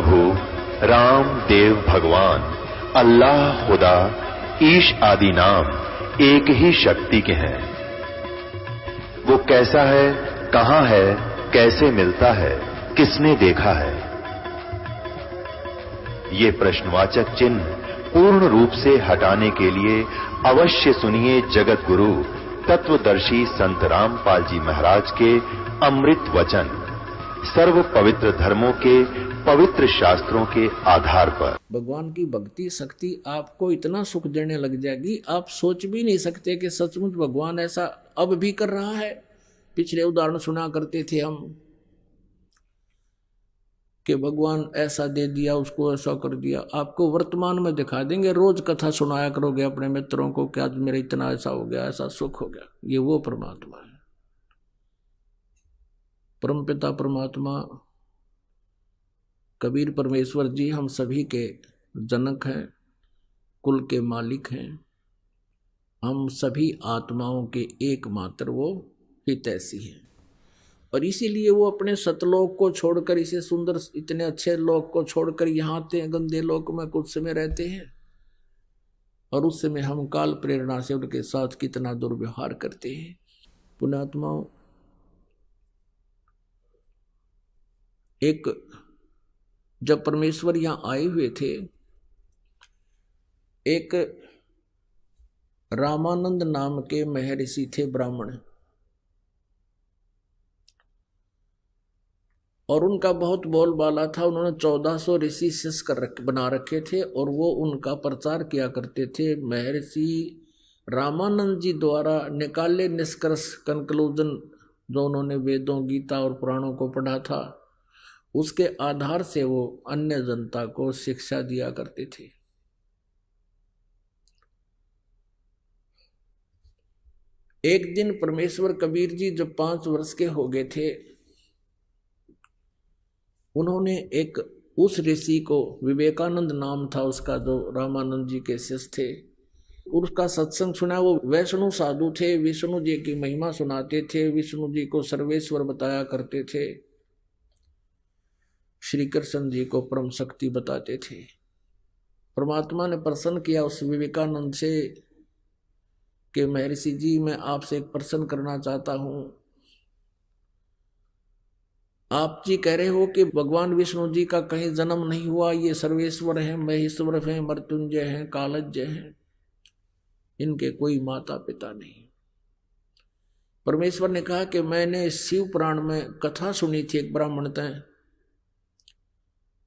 प्रभु राम देव भगवान अल्लाह खुदा ईश आदि नाम एक ही शक्ति के हैं। वो कैसा है, कहां है, कैसे मिलता है, किसने देखा है? ये प्रश्नवाचक चिन्ह पूर्ण रूप से हटाने के लिए अवश्य सुनिए जगत गुरु तत्वदर्शी संत रामपाल जी महाराज के अमृत वचन, सर्व पवित्र धर्मों के पवित्र शास्त्रों के आधार पर। भगवान की भक्ति शक्ति आपको इतना सुख देने लग जाएगी, आप सोच भी नहीं सकते कि सचमुच भगवान ऐसा अब भी कर रहा है। पिछले उदाहरण सुना करते थे हम कि भगवान ऐसा दे दिया, उसको ऐसा कर दिया। आपको वर्तमान में दिखा देंगे, रोज कथा सुनाया करोगे अपने मित्रों को कि आज मेरा इतना ऐसा हो गया, ऐसा सुख हो गया। ये वो परमात्मा है, परमपिता परमात्मा कबीर परमेश्वर जी हम सभी के जनक हैं, कुल के मालिक हैं। हम सभी आत्माओं के एकमात्र वो हितैषी हैं, और इसीलिए वो अपने सतलोक को छोड़कर, इसे सुंदर इतने अच्छे लोक को छोड़कर यहाँ आते हैं, गंदे लोक में कुछ समय रहते हैं, और उस समय हम काल प्रेरणा से उनके साथ कितना दुर्व्यवहार करते हैं। पुण्यात्माओं, एक जब परमेश्वर यहाँ आए हुए थे, एक रामानंद नाम के महर्षि थे, ब्राह्मण, और उनका बहुत बोलबाला था। उन्होंने 1400 ऋषि शिष्य बना रखे थे, और वो उनका प्रचार किया करते थे। महर्षि रामानंद जी द्वारा निकाले निष्कर्ष, कंक्लूजन, जो उन्होंने वेदों, गीता और पुराणों को पढ़ा था, उसके आधार से वो अन्य जनता को शिक्षा दिया करते थे। एक दिन परमेश्वर कबीर जी जब 5 वर्ष के हो गए थे, उन्होंने एक उस ऋषि को, विवेकानंद नाम था उसका, जो रामानंद जी के शिष्य थे, उसका सत्संग सुना। वो वैष्णु साधु थे, विष्णु जी की महिमा सुनाते थे, विष्णु जी को सर्वेश्वर बताया करते थे, श्री कृष्ण जी को परम शक्ति बताते थे। परमात्मा ने प्रसन्न किया उस विवेकानंद से कि महर्षि जी, मैं आपसे एक प्रश्न करना चाहता हूं। आप जी कह रहे हो कि भगवान विष्णु जी का कहीं जन्म नहीं हुआ, ये सर्वेश्वर हैं, महेश्वर हैं, मृत्युंजय हैं, कालज्ञ हैं, इनके कोई माता पिता नहीं। परमेश्वर ने कहा कि मैंने शिव पुराण में कथा सुनी थी, एक ब्राह्मण तय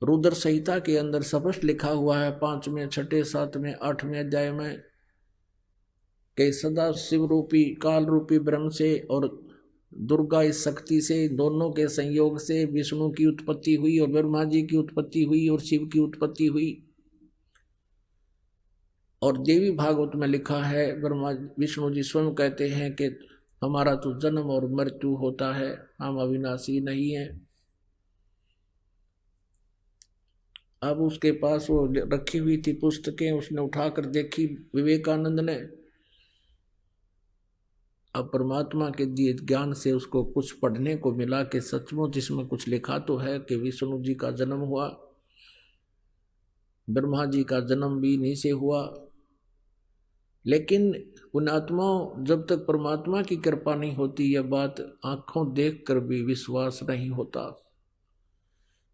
रुद्र संहिता के अंदर स्पष्ट लिखा हुआ है, 5वें, 6ठे, 7वें, 8वें अध्याय में, कि सदा शिव रूपी काल रूपी ब्रह्म से और दुर्गा इस शक्ति से, दोनों के संयोग से विष्णु की उत्पत्ति हुई, और ब्रह्मा जी की उत्पत्ति हुई, और शिव की उत्पत्ति हुई। और देवी भागवत में लिखा है, ब्रह्मा विष्णु जी स्वयं कहते हैं कि हमारा तो जन्म और मृत्यु होता है, हम अविनाशी नहीं हैं। अब उसके पास वो रखी हुई थी पुस्तकें, उसने उठाकर देखी विवेकानंद ने। अब परमात्मा के दिए ज्ञान से उसको कुछ पढ़ने को मिला कि सचमुच इसमें कुछ लिखा तो है कि विष्णु जी का जन्म हुआ, ब्रह्मा जी का जन्म भी इन्हीं से हुआ। लेकिन पुण्यात्मा, जब तक परमात्मा की कृपा नहीं होती, यह बात आंखों देखकर भी विश्वास नहीं होता।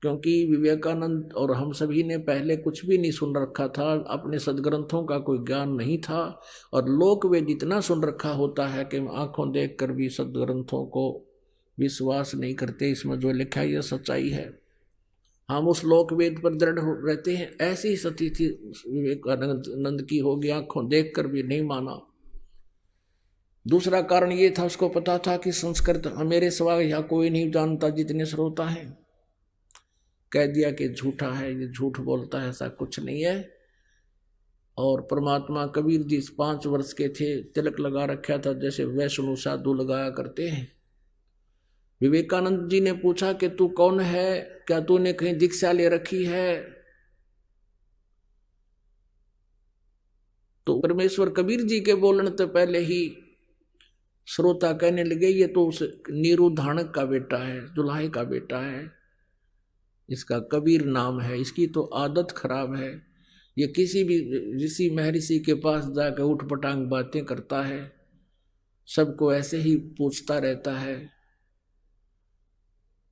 क्योंकि विवेकानंद और हम सभी ने पहले कुछ भी नहीं सुन रखा था, अपने सदग्रंथों का कोई ज्ञान नहीं था, और लोक वेद इतना सुन रखा होता है कि आंखों देखकर भी सदग्रंथों को विश्वास नहीं करते। इसमें जो लिखा है यह सच्चाई है, हम उस लोक वेद पर दृढ़ रहते हैं। ऐसी स्थिति विवेकानंद की होगी, आंखों देखकर भी नहीं माना। दूसरा कारण ये था, उसको पता था कि संस्कृत मेरे सिवा यहाँ कोई नहीं जानता जितने श्रोता हैं। कह दिया कि झूठा है, ये झूठ बोलता है, ऐसा कुछ नहीं है। और परमात्मा कबीर जी 5 वर्ष के थे, तिलक लगा रखा था जैसे वैष्णु साधु लगाया करते हैं। विवेकानंद जी ने पूछा कि तू कौन है, क्या तूने कहीं दीक्षा ले रखी है? तो परमेश्वर कबीर जी के बोलने से पहले ही श्रोता कहने लगे, ये तो उस नीरू धानक का बेटा है, दुल्हाई का बेटा है, इसका कबीर नाम है, इसकी तो आदत खराब है, ये किसी भी ऋषि महर्षि के पास जाकर उठपटांग बातें करता है, सबको ऐसे ही पूछता रहता है।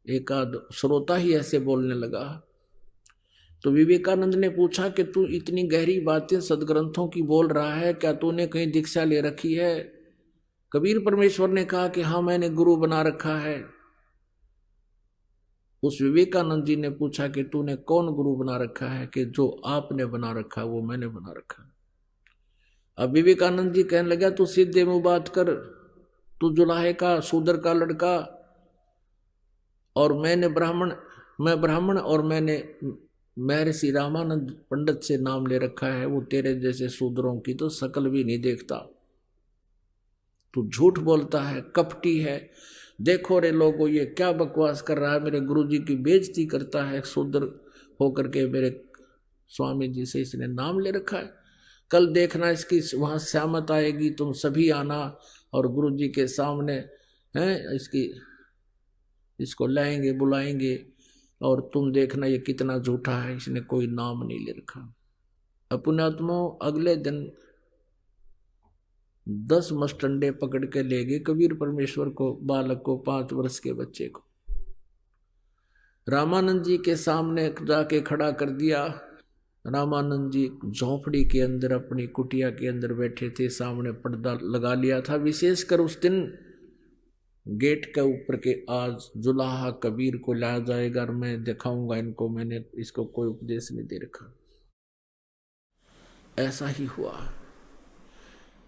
एक आध श्रोता ही ऐसे बोलने लगा। तो विवेकानंद ने पूछा कि तू इतनी गहरी बातें सदग्रंथों की बोल रहा है, क्या तूने कहीं दीक्षा ले रखी है? कबीर परमेश्वर ने कहा कि हाँ, मैंने गुरु बना रखा है। उस विवेकानंद जी ने पूछा कि तूने कौन गुरु बना रखा है? कि जो आपने बना रखा वो मैंने बना रखा। अब विवेकानंद जी कहने लगा, तू सीधे मुंह बात कर, तू जुलाहे का शूद्र का लड़का, और मैं ब्राह्मण और मैंने महर्षि रामानंद पंडित से नाम ले रखा है। वो तेरे जैसे शूद्रों की तो शकल भी नहीं देखता, तू झूठ बोलता है, कपटी है। देखो रे लोगों, ये क्या बकवास कर रहा है, मेरे गुरुजी की बेइज्जती करता है, शूद्र होकर के मेरे स्वामी जी से इसने नाम ले रखा है। कल देखना इसकी वहाँ श्यामत आएगी, तुम सभी आना और गुरुजी के सामने हैं इसको लाएंगे, बुलाएंगे, और तुम देखना ये कितना झूठा है, इसने कोई नाम नहीं ले रखा। अपनात्मा अगले दिन 10 मस्टंडे पकड़ के ले गए कबीर परमेश्वर को, बालक को, 5 वर्ष के बच्चे को रामानंद जी के सामने जाके खड़ा कर दिया। रामानंद जी झोपड़ी के अंदर अपनी कुटिया के अंदर बैठे थे, सामने पर्दा लगा लिया था। विशेषकर उस दिन गेट के ऊपर के आज जुलाहा कबीर को लाया जाएगा और मैं दिखाऊंगा इनको, मैंने इसको कोई उपदेश नहीं दे रखा। ऐसा ही हुआ।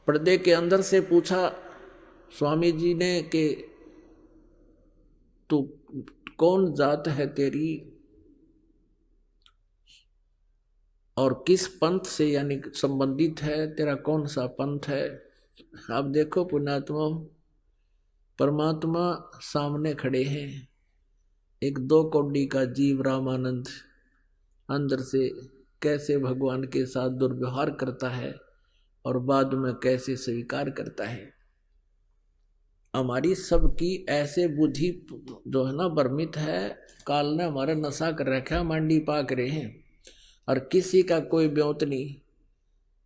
पर्दे के अंदर से पूछा स्वामी जी ने कि तू कौन जात है तेरी और किस पंथ से यानी संबंधित है, तेरा कौन सा पंथ है? अब देखो पुण्यात्मा, परमात्मा सामने खड़े हैं, एक 2 कौड़ी का जीव रामानंद अंदर से कैसे भगवान के साथ दुर्व्यवहार करता है और बाद में कैसे स्वीकार करता है। हमारी सबकी ऐसे बुद्धि जो है ना भ्रमित है, काल ने हमारा नशा कर रखा, मांडी पाक रहे हैं और किसी का कोई ब्योत नहीं।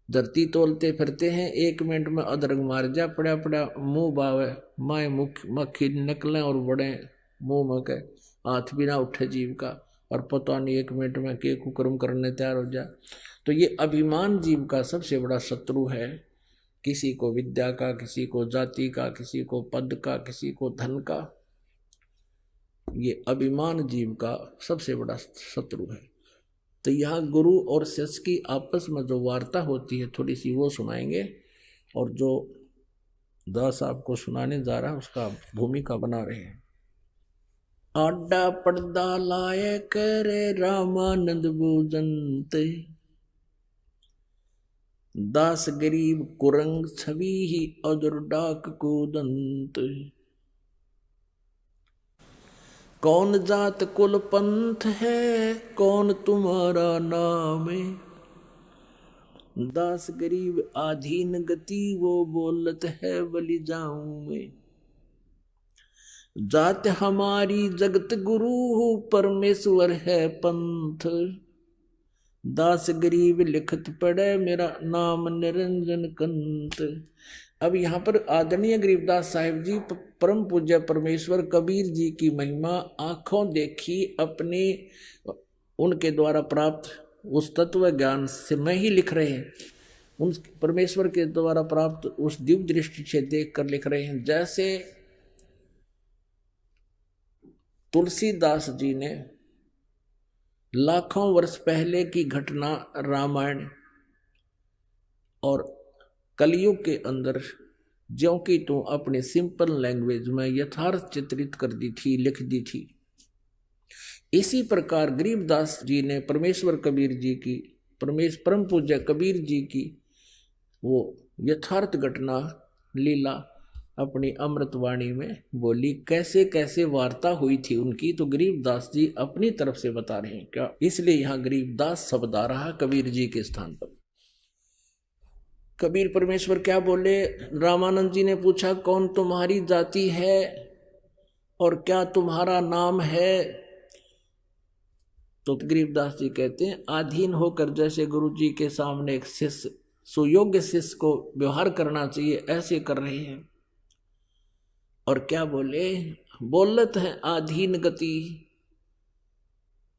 धरती तोलते फिरते हैं, 1 मिनट में अदरक मार जा, पड़ा पड़ा मुंह बावे, माए मुख मक्खी निकले और बड़े मुंह में के हाथ भी ना उठे जीव का, और पता नहीं 1 मिनट में के कुकर्म करने तैयार हो जाए। तो ये अभिमान जीव का सबसे बड़ा शत्रु है। किसी को विद्या का, किसी को जाति का, किसी को पद का, किसी को धन का, ये अभिमान जीव का सबसे बड़ा शत्रु है। तो यहाँ गुरु और शिष्य की आपस में जो वार्ता होती है थोड़ी सी वो सुनाएंगे, और जो दास आपको सुनाने जा रहा है उसका भूमिका बना रहे हैं। आडा पर्दा लाए करे रामानंद बूजंत, दास गरीब कुरंग छवि ही अजर डाक कूदंत। कौन जात कुल पंथ है, कौन तुम्हारा नाम है? दास गरीब आधीन गति वो बोलत है बलि जाऊं मैं। जात हमारी जगत गुरु परमेश्वर है पंथ, दास गरीब लिखत पड़े मेरा नाम निरंजन कंत। अब यहाँ पर आदरणीय गरीबदास साहिब जी परम पूज्य परमेश्वर कबीर जी की महिमा आंखों देखी अपने उनके द्वारा प्राप्त उस तत्व ज्ञान से में ही लिख रहे हैं, उन परमेश्वर के द्वारा प्राप्त उस दिव्य दृष्टि से देख कर लिख रहे हैं। जैसे तुलसीदास जी ने लाखों वर्ष पहले की घटना रामायण और कलयुग के अंदर ज्यों की तो अपने सिंपल लैंग्वेज में यथार्थ चित्रित कर दी थी, लिख दी थी। इसी प्रकार गरीबदास जी ने परमेश्वर कबीर जी की, परम पूज्य कबीर जी की वो यथार्थ घटना लीला अपनी अमृतवाणी में बोली। कैसे कैसे वार्ता हुई थी उनकी, तो गरीबदास जी अपनी तरफ से बता रहे हैं क्या, इसलिए यहाँ गरीबदास शब्द आ रहा कबीर जी के स्थान पर। कबीर परमेश्वर क्या बोले? रामानंद जी ने पूछा कौन तुम्हारी जाति है और क्या तुम्हारा नाम है? तो गरीबदास जी कहते हैं आधीन होकर जैसे गुरु जी के सामने एक शिष्य सुयोग्य शिष्य को व्यवहार करना चाहिए, ऐसे कर रहे हैं। और क्या बोले, बोलत है आधीन गति,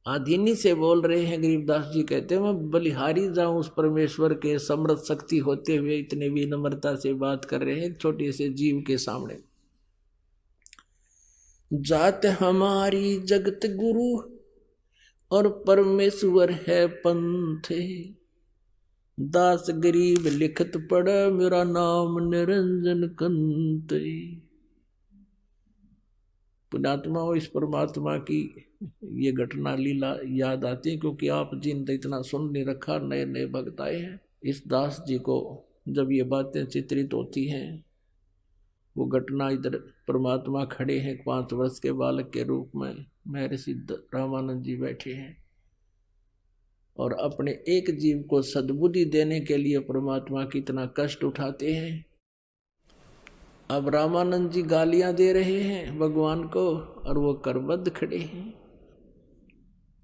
आधीनी से बोल रहे हैं। गरीबदास जी कहते हैं मैं बलिहारी जाऊं उस परमेश्वर के समर्थ शक्ति होते हुए इतने विनम्रता से बात कर रहे हैं एक छोटे से जीव के सामने। जात हमारी जगत गुरु और परमेश्वर है पंथ, दास गरीब लिखत पढ़ मेरा नाम निरंजन कंत। पुण्यात्मा इस परमात्मा की ये घटना लीला याद आती है, क्योंकि आप जिन इतना सुन नहीं रखा, नए नए भक्त आए हैं। इस दास जी को जब ये बातें चित्रित होती हैं, वो घटना इधर परमात्मा खड़े हैं 5 वर्ष के बालक के रूप में, महर्षि रामानंद जी बैठे हैं और अपने एक जीव को सद्बुद्धि देने के लिए परमात्मा कितना कष्ट उठाते हैं। अब रामानंद जी गालियां दे रहे हैं भगवान को और वो करबद्ध खड़े हैं।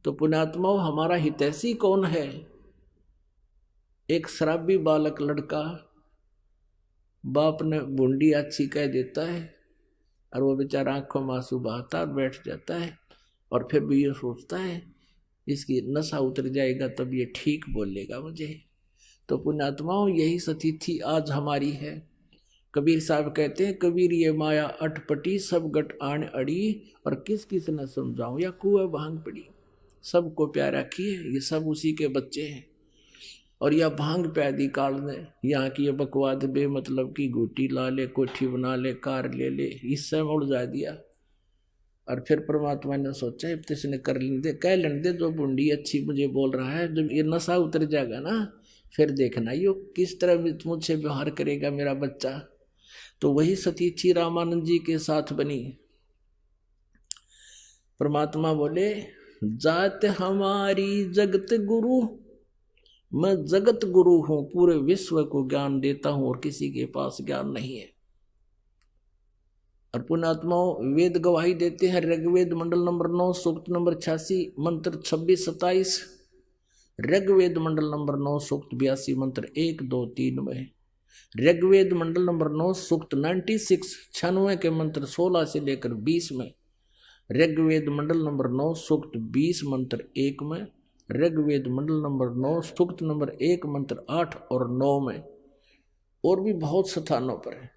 तो पुण्यात्माओं हमारा हितैषी कौन है? एक शराबी बालक लड़का बाप ने बूंदी अच्छी कह देता है और वो बेचारा आंखों में आंसू बहाता और बैठ जाता है, और फिर भी ये सोचता है इसकी नशा उतर जाएगा तब ये ठीक बोलेगा मुझे। तो पुण्यात्माओं यही स्थिति आज हमारी है। कबीर साहब कहते हैं कबीर ये माया अटपटी सब गट आन अड़ी, और किस किस न समझाऊं या कुएं भांग पड़ी। सबको प्यारा किए, ये सब उसी के बच्चे हैं। और यह भांग पैदी काल ने यहाँ की ये बकवाद बेमतलब की गोटी ला ले, कोठी बना ले, कार ले ले, इससे मुड़ जा दिया। और फिर परमात्मा ने सोचा इसने कर लेंदे, कह लेंदे जो बूंदी अच्छी मुझे बोल रहा है, जब ये नशा उतर जाएगा ना फिर देखना यो किस तरह मुझसे व्यवहार करेगा मेरा बच्चा। तो वही स्थिति रामानंद जी के साथ बनी। परमात्मा बोले जात हमारी जगत गुरु, मैं जगत गुरु हूं, पूरे विश्व को ज्ञान देता हूं और किसी के पास ज्ञान नहीं है। और पुण्यात्माओं वेद गवाही देते हैं, ऋग्वेद मंडल नंबर 9 सूक्त नंबर 86 मंत्र 26-27, ऋग्वेद मंडल नंबर 9 सूक्त 82 मंत्र 1, 2, 3 में, ऋग्वेद मंडल नंबर 9 सूक्त 96 96 के मंत्र 16 से लेकर 20 में, ऋग्वेद मंडल नंबर 9 सूक्त 20 मंत्र 1 में, ऋग्वेद मंडल नंबर 9 सूक्त नंबर 1 मंत्र 8 और 9 में, और भी बहुत स्थानों पर है।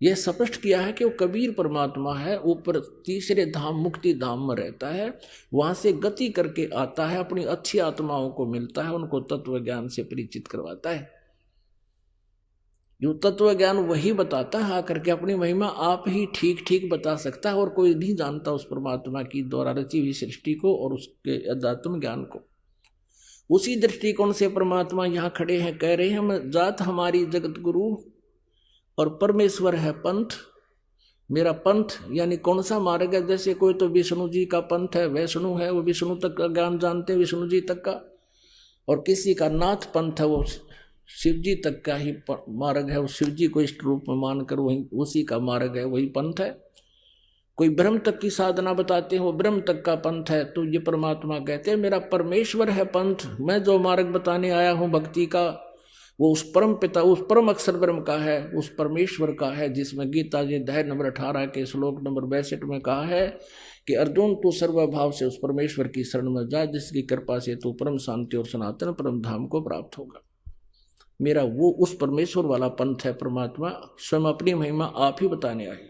यह स्पष्ट किया है कि वो कबीर परमात्मा है, ऊपर तीसरे धाम मुक्ति धाम में रहता है, वहां से गति करके आता है, अपनी अच्छी आत्माओं को मिलता है, उनको तत्व ज्ञान से परिचित करवाता है। जो तत्व ज्ञान वही बताता है आकर के, अपनी महिमा आप ही ठीक ठीक बता सकता है, और कोई नहीं जानता उस परमात्मा की द्वारा रची हुई सृष्टि को और उसके अध्यात्म ज्ञान को। उसी दृष्टिकोण से परमात्मा यहाँ खड़े हैं, कह रहे हैं जात हमारी जगत गुरु और परमेश्वर है पंथ। मेरा पंथ यानी कौन सा मार्ग है? जैसे कोई तो विष्णु जी का पंथ है, वैष्णु है, वो विष्णु तक का ज्ञान जानते हैं, विष्णु जी तक का, और किसी का नाथ पंथ है, वो शिव जी तक का ही मार्ग है, वो शिव जी को इष्ट रूप में मानकर वही उसी का मार्ग है, वही पंथ है। कोई ब्रह्म तक की साधना बताते हैं, वो ब्रह्म तक का पंथ है। तो ये परमात्मा कहते हैं मेरा परमेश्वर है पंथ, मैं जो मार्ग बताने आया हूँ भक्ति का, वो उस परम पिता, उस परम अक्षर ब्रह्म का है, उस परमेश्वर का है, जिसमें गीता जी अध्याय नंबर 18 के श्लोक नंबर 62 में कहा है कि अर्जुन तू सर्वभाव से उस परमेश्वर की शरण में जा, जिसकी कृपा से तू परम शांति और सनातन परम धाम को प्राप्त होगा। मेरा वो उस परमेश्वर वाला पंथ है। परमात्मा स्वयं अपनी महिमा आप ही बताने आए,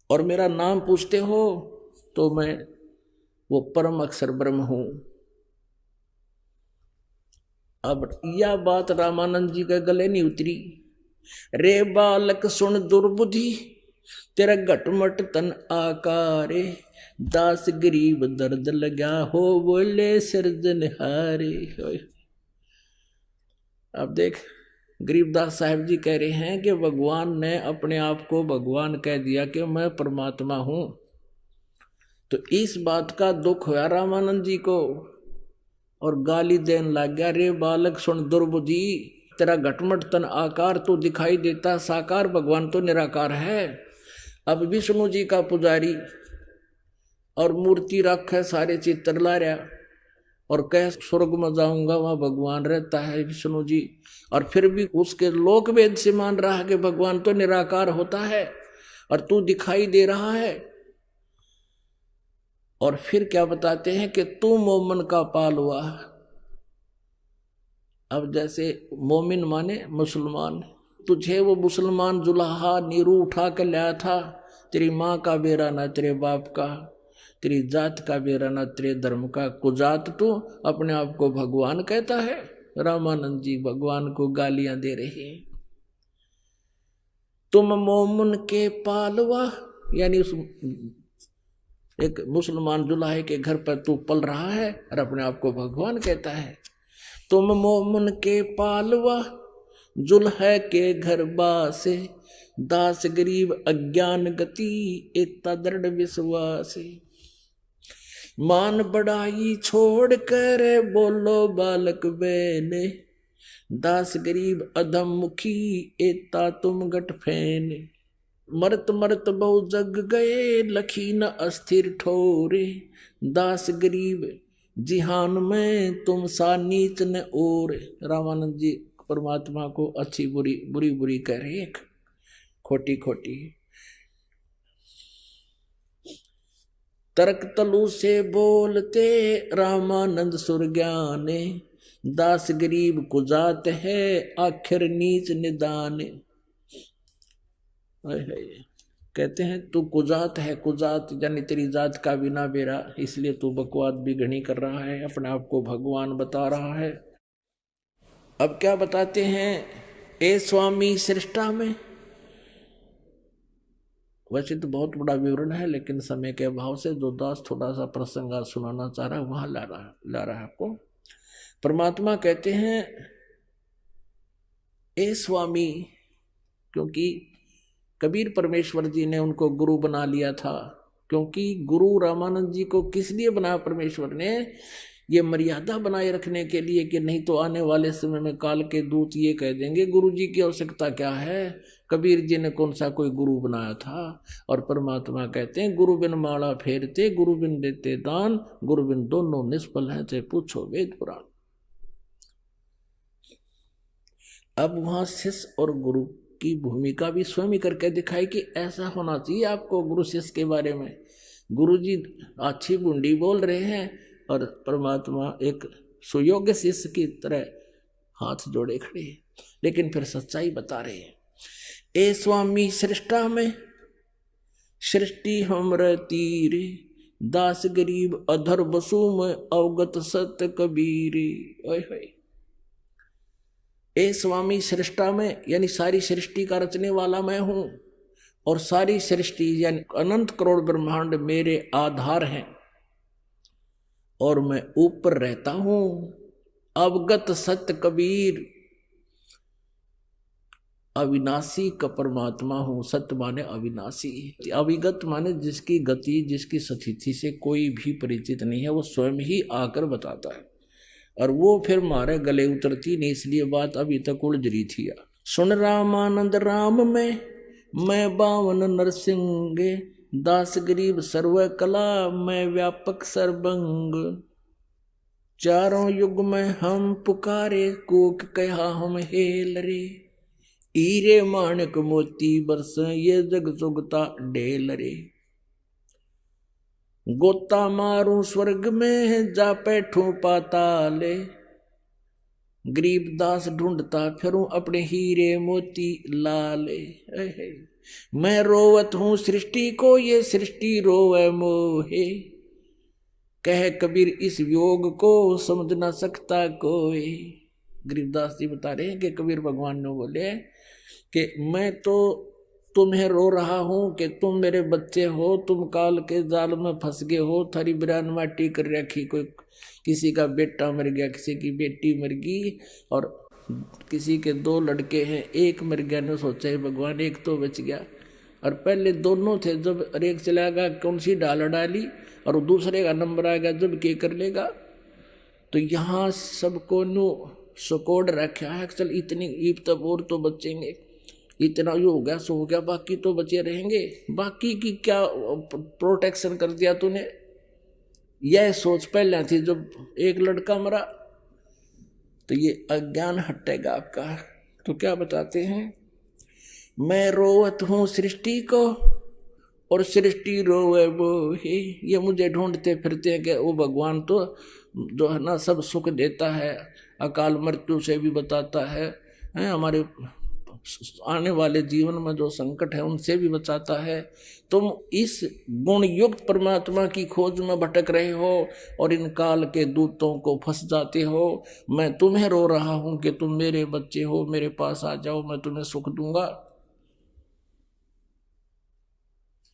और मेरा नाम पूछते हो तो मैं वो परम अक्षर ब्रह्म हूं। अब यह बात रामानंद जी के गले नहीं उतरी। रे बालक सुन दुर्बुद्धि, तेरा घटमट तन आकारे, दास गरीब दर्द लगा हो बोले सिरजनहारे। अब देख गरीबदास साहब जी कह रहे हैं कि भगवान ने अपने आप को भगवान कह दिया कि मैं परमात्मा हूं। तो इस बात का दुख हुआ रामानंद जी को और गाली देने लग गया, रे बालक सुन दुर्बुद्धि, तेरा घटमट तन आकार तो दिखाई देता, साकार भगवान तो निराकार है। अब विष्णु जी का पुजारी और मूर्ति रख है, सारे चित्र ला रहा और कह स्वर्ग में जाऊंगा, वहां भगवान रहता है विष्णु जी, और फिर भी उसके लोक वेद से मान रहा है कि भगवान तो निराकार होता है और तू दिखाई दे रहा है। और फिर क्या बताते हैं कि तू मोमन का पाल हुआ। अब जैसे मोमिन माने मुसलमान, तुझे वो मुसलमान जुलाहा नीरू उठा कर लाया था, तेरी माँ का बेरा ना तेरे बाप का, तेरी जात का बेरा ना तेरे धर्म का, कुजात तू अपने आप को भगवान कहता है। रामानंद जी भगवान को गालियां दे रहे हैं। तुम मोमन के पालवा, यानी उस एक मुसलमान जुलाहे के घर पर तू पल रहा है और अपने आप को भगवान कहता है। तुम मोमन के पालवा, जुल्हे के घर बासे, दास गरीब अज्ञान गति, इतना दृढ़ विश्वास। मान बढ़ाई छोड़ कर बोलो बालक बेने, दास गरीब अधम मुखी, इतना तुम गट फैन। मरत मरत बहु जग गए, लखी न अस्थिर ठोरे, दास गरीब जिहान में तुम सा नीच न और। रामानंद जी परमात्मा को अच्छी बुरी बुरी बुरी कह रहे, खोटी खोटी। तर्क तलु से बोलते रामानंद सुर ज्ञाने, दास गरीब कुजात है आखिर नीच निदान। कहते हैं तू कुजात है, कुजात यानी तेरी जात का बिना बेरा, इसलिए तू बकवाद भी घनी कर रहा है, अपने आप को भगवान बता रहा है। अब क्या बताते हैं, ए स्वामी सृष्टा में, वैसे तो बहुत बड़ा विवरण है लेकिन समय के अभाव से जो दास थोड़ा सा प्रसंग सुनाना चाह रहा है वहां ला रहा है आपको। परमात्मा कहते हैं ए स्वामी, क्योंकि कबीर परमेश्वर जी ने उनको गुरु बना लिया था। क्योंकि गुरु रामानंद जी को किस लिए बनाया परमेश्वर ने, ये मर्यादा बनाए रखने के लिए कि नहीं तो आने वाले समय में काल के दूत ये कह देंगे गुरु जी की आवश्यकता क्या है, कबीर जी ने कौन सा कोई गुरु बनाया था। और परमात्मा कहते हैं गुरु बिन माला फेरते, गुरु बिन देते दान, गुरु बिन दोनों निष्फल है, चाहे पूछो वेद पुराण। अब वहां शिष्य और गुरु की भूमिका भी स्वयं ही करके दिखाई कि ऐसा होना चाहिए आपको गुरु शिष्य के बारे में। गुरु जी अच्छी बूंदी बोल रहे हैं और परमात्मा एक सुयोग्य शिष्य की तरह हाथ जोड़े खड़े हैं, लेकिन फिर सच्चाई बता रहे हैं। ए स्वामी सृष्टा में, सृष्टि हमर तीरे, दास गरीब अधर बसु में अवगत सत्य कबीरे। ओए होए, ए स्वामी सृष्टा में यानी सारी सृष्टि का रचने वाला मैं हूं, और सारी सृष्टि यानी अनंत करोड़ ब्रह्मांड मेरे आधार हैं, और मैं ऊपर रहता हूं। अवगत सत्य कबीर, अविनाशी का परमात्मा हूं। सत्य माने अविनाशी, अविगत माने जिसकी गति जिसकी स्थिति से कोई भी परिचित नहीं है, वो स्वयं ही आकर बताता है, और वो फिर मारे गले उतरती नहीं, इसलिए बात अभी तक उलझ रही थी। सुन रामानंद राम में मैं बावन नरसिंगे, दास गरीब सर्व कला मैं व्यापक सर्वंग। चारों युग में हम पुकारे, कोक कहा हम हेल रे, हीरे माणक मोती बरस ये जग जुगता ढेल रे। गोता मारूं स्वर्ग में जा बैठूं पाताले, गरीब दास ढूंढता फिरूं अपने हीरे मोती लाले। मैं रोवत हूं सृष्टि को, ये सृष्टि रोवे मोहे, कह कबीर इस योग को समझ ना सकता कोई। गरीबदास जी बता रहे हैं कि कबीर भगवान ने बोले कि मैं तो तुम्हें रो रहा हूं कि तुम मेरे बच्चे हो, तुम काल के जाल में फंस गए हो, थारी बिरान माटी कर रखी, कोई किसी का बेटा मर गया, किसी की बेटी मर गई, और किसी के 2 लड़के हैं, एक मर गया, ने सोचा भगवान एक तो बच गया, और पहले दोनों थे, जब एक चला गया कौन सी डाल डाली, और दूसरे का नंबर आ गया जब के कर लेगा। तो यहाँ सबको नो सकोड़ रखा है, चल इतनी ईब तब और तो बचेंगे, इतना यो हो गया सो हो गया, बाकी तो बचे रहेंगे। बाकी की क्या प्रोटेक्शन कर दिया तूने, यह सोच पहले थी, जब एक लड़का मरा तो ये अज्ञान हटेगा आपका। तो क्या बताते हैं, मैं रोवत हूं सृष्टि को और सृष्टि रोवे मोहे। ये मुझे ढूंढते फिरते हैं कि वो भगवान तो जो है ना सब सुख देता है, अकाल मृत्यु से भी बताता है, हमारे आने वाले जीवन में जो संकट है उनसे भी बचाता है। तुम इस गुण युक्त परमात्मा की खोज में भटक रहे हो और इन काल के दूतों को फंस जाते हो। मैं तुम्हें रो रहा हूं कि तुम मेरे बच्चे हो, मेरे पास आ जाओ, मैं तुम्हें सुख दूंगा।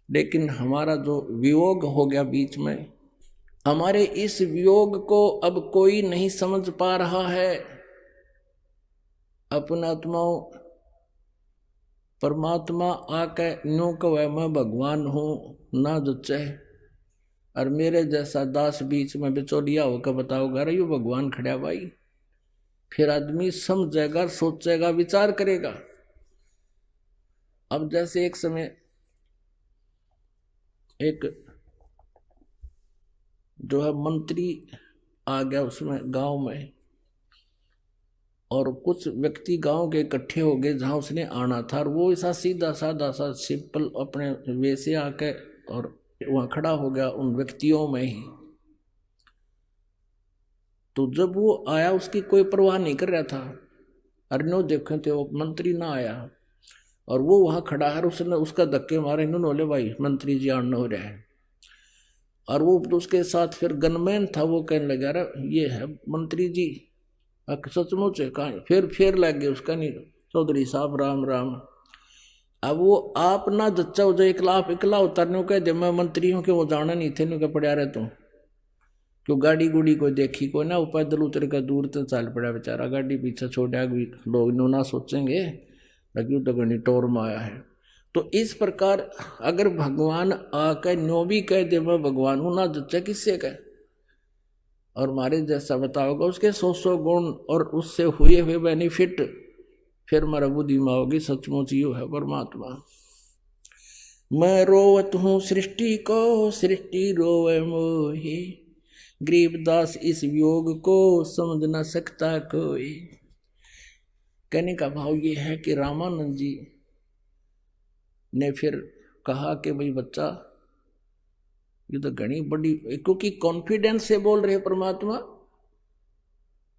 लेकिन हमारा जो वियोग हो गया बीच में, हमारे इस वियोग को अब कोई नहीं समझ पा रहा है। अपना आत्माओं, परमात्मा आके न्यू कहे मैं भगवान हूं ना जचे, और मेरे जैसा दास बीच में बिचौलिया होकर बताओगा अरे यू भगवान खड़ा भाई, फिर आदमी समझेगा, सोचेगा, विचार करेगा। अब जैसे एक समय एक जो है मंत्री आ गया उसमें गांव में, और कुछ व्यक्ति गांव के इकट्ठे हो गए जहां उसने आना था, और वो ऐसा सीधा साधा सा सिंपल अपने वे से आके और वहां खड़ा हो गया उन व्यक्तियों में ही। तो जब वो आया उसकी कोई परवाह नहीं कर रहा था, अरनो देखे थे वो मंत्री ना आया और वो वहां खड़ा है, उसने उसका धक्के मारे, इन्होंने बोले भाई मंत्री जी आना हो रहा है। और वो उसके साथ फिर गनमैन था, वो कहने लगा अरे ये है मंत्री जी, सचमुच है कहा, फिर लग गए उसका, नहीं चौधरी साहब राम राम। अब वो आप ना जच्चा हो जाए, इकला उतारने कह दे मैं मंत्री हूँ कि वो जाना नहीं थे, नु के पड़ा रहे तुम क्यों, गाड़ी गुड़ी कोई देखी कोई ना, वो पैदल उतर का दूर तो चल पड़ा बेचारा, गाड़ी पीछे छोड़ा, लोग नो ना सोचेंगे क्यों तो गणी टोर में आया है। तो इस प्रकार अगर भगवान आकर नो भी कह दे मैं भगवान हूं, ना जच्चा किससे कह, और मारे जैसा बताओगा उसके 100 गुण और उससे हुए हुए बेनिफिट, फिर मारा बुद्धि में होगी सचमुच यू है परमात्मा। मैं रोवत हूं सृष्टि को, सृष्टि रोवे मोहे, गरीबदास इस वियोग को समझ न सकता कोई। कहने का भाव ये है कि रामानंद जी ने फिर कहा कि भाई बच्चा ये तो घनी बड़ी, क्योंकि कॉन्फिडेंस से बोल रहे परमात्मा।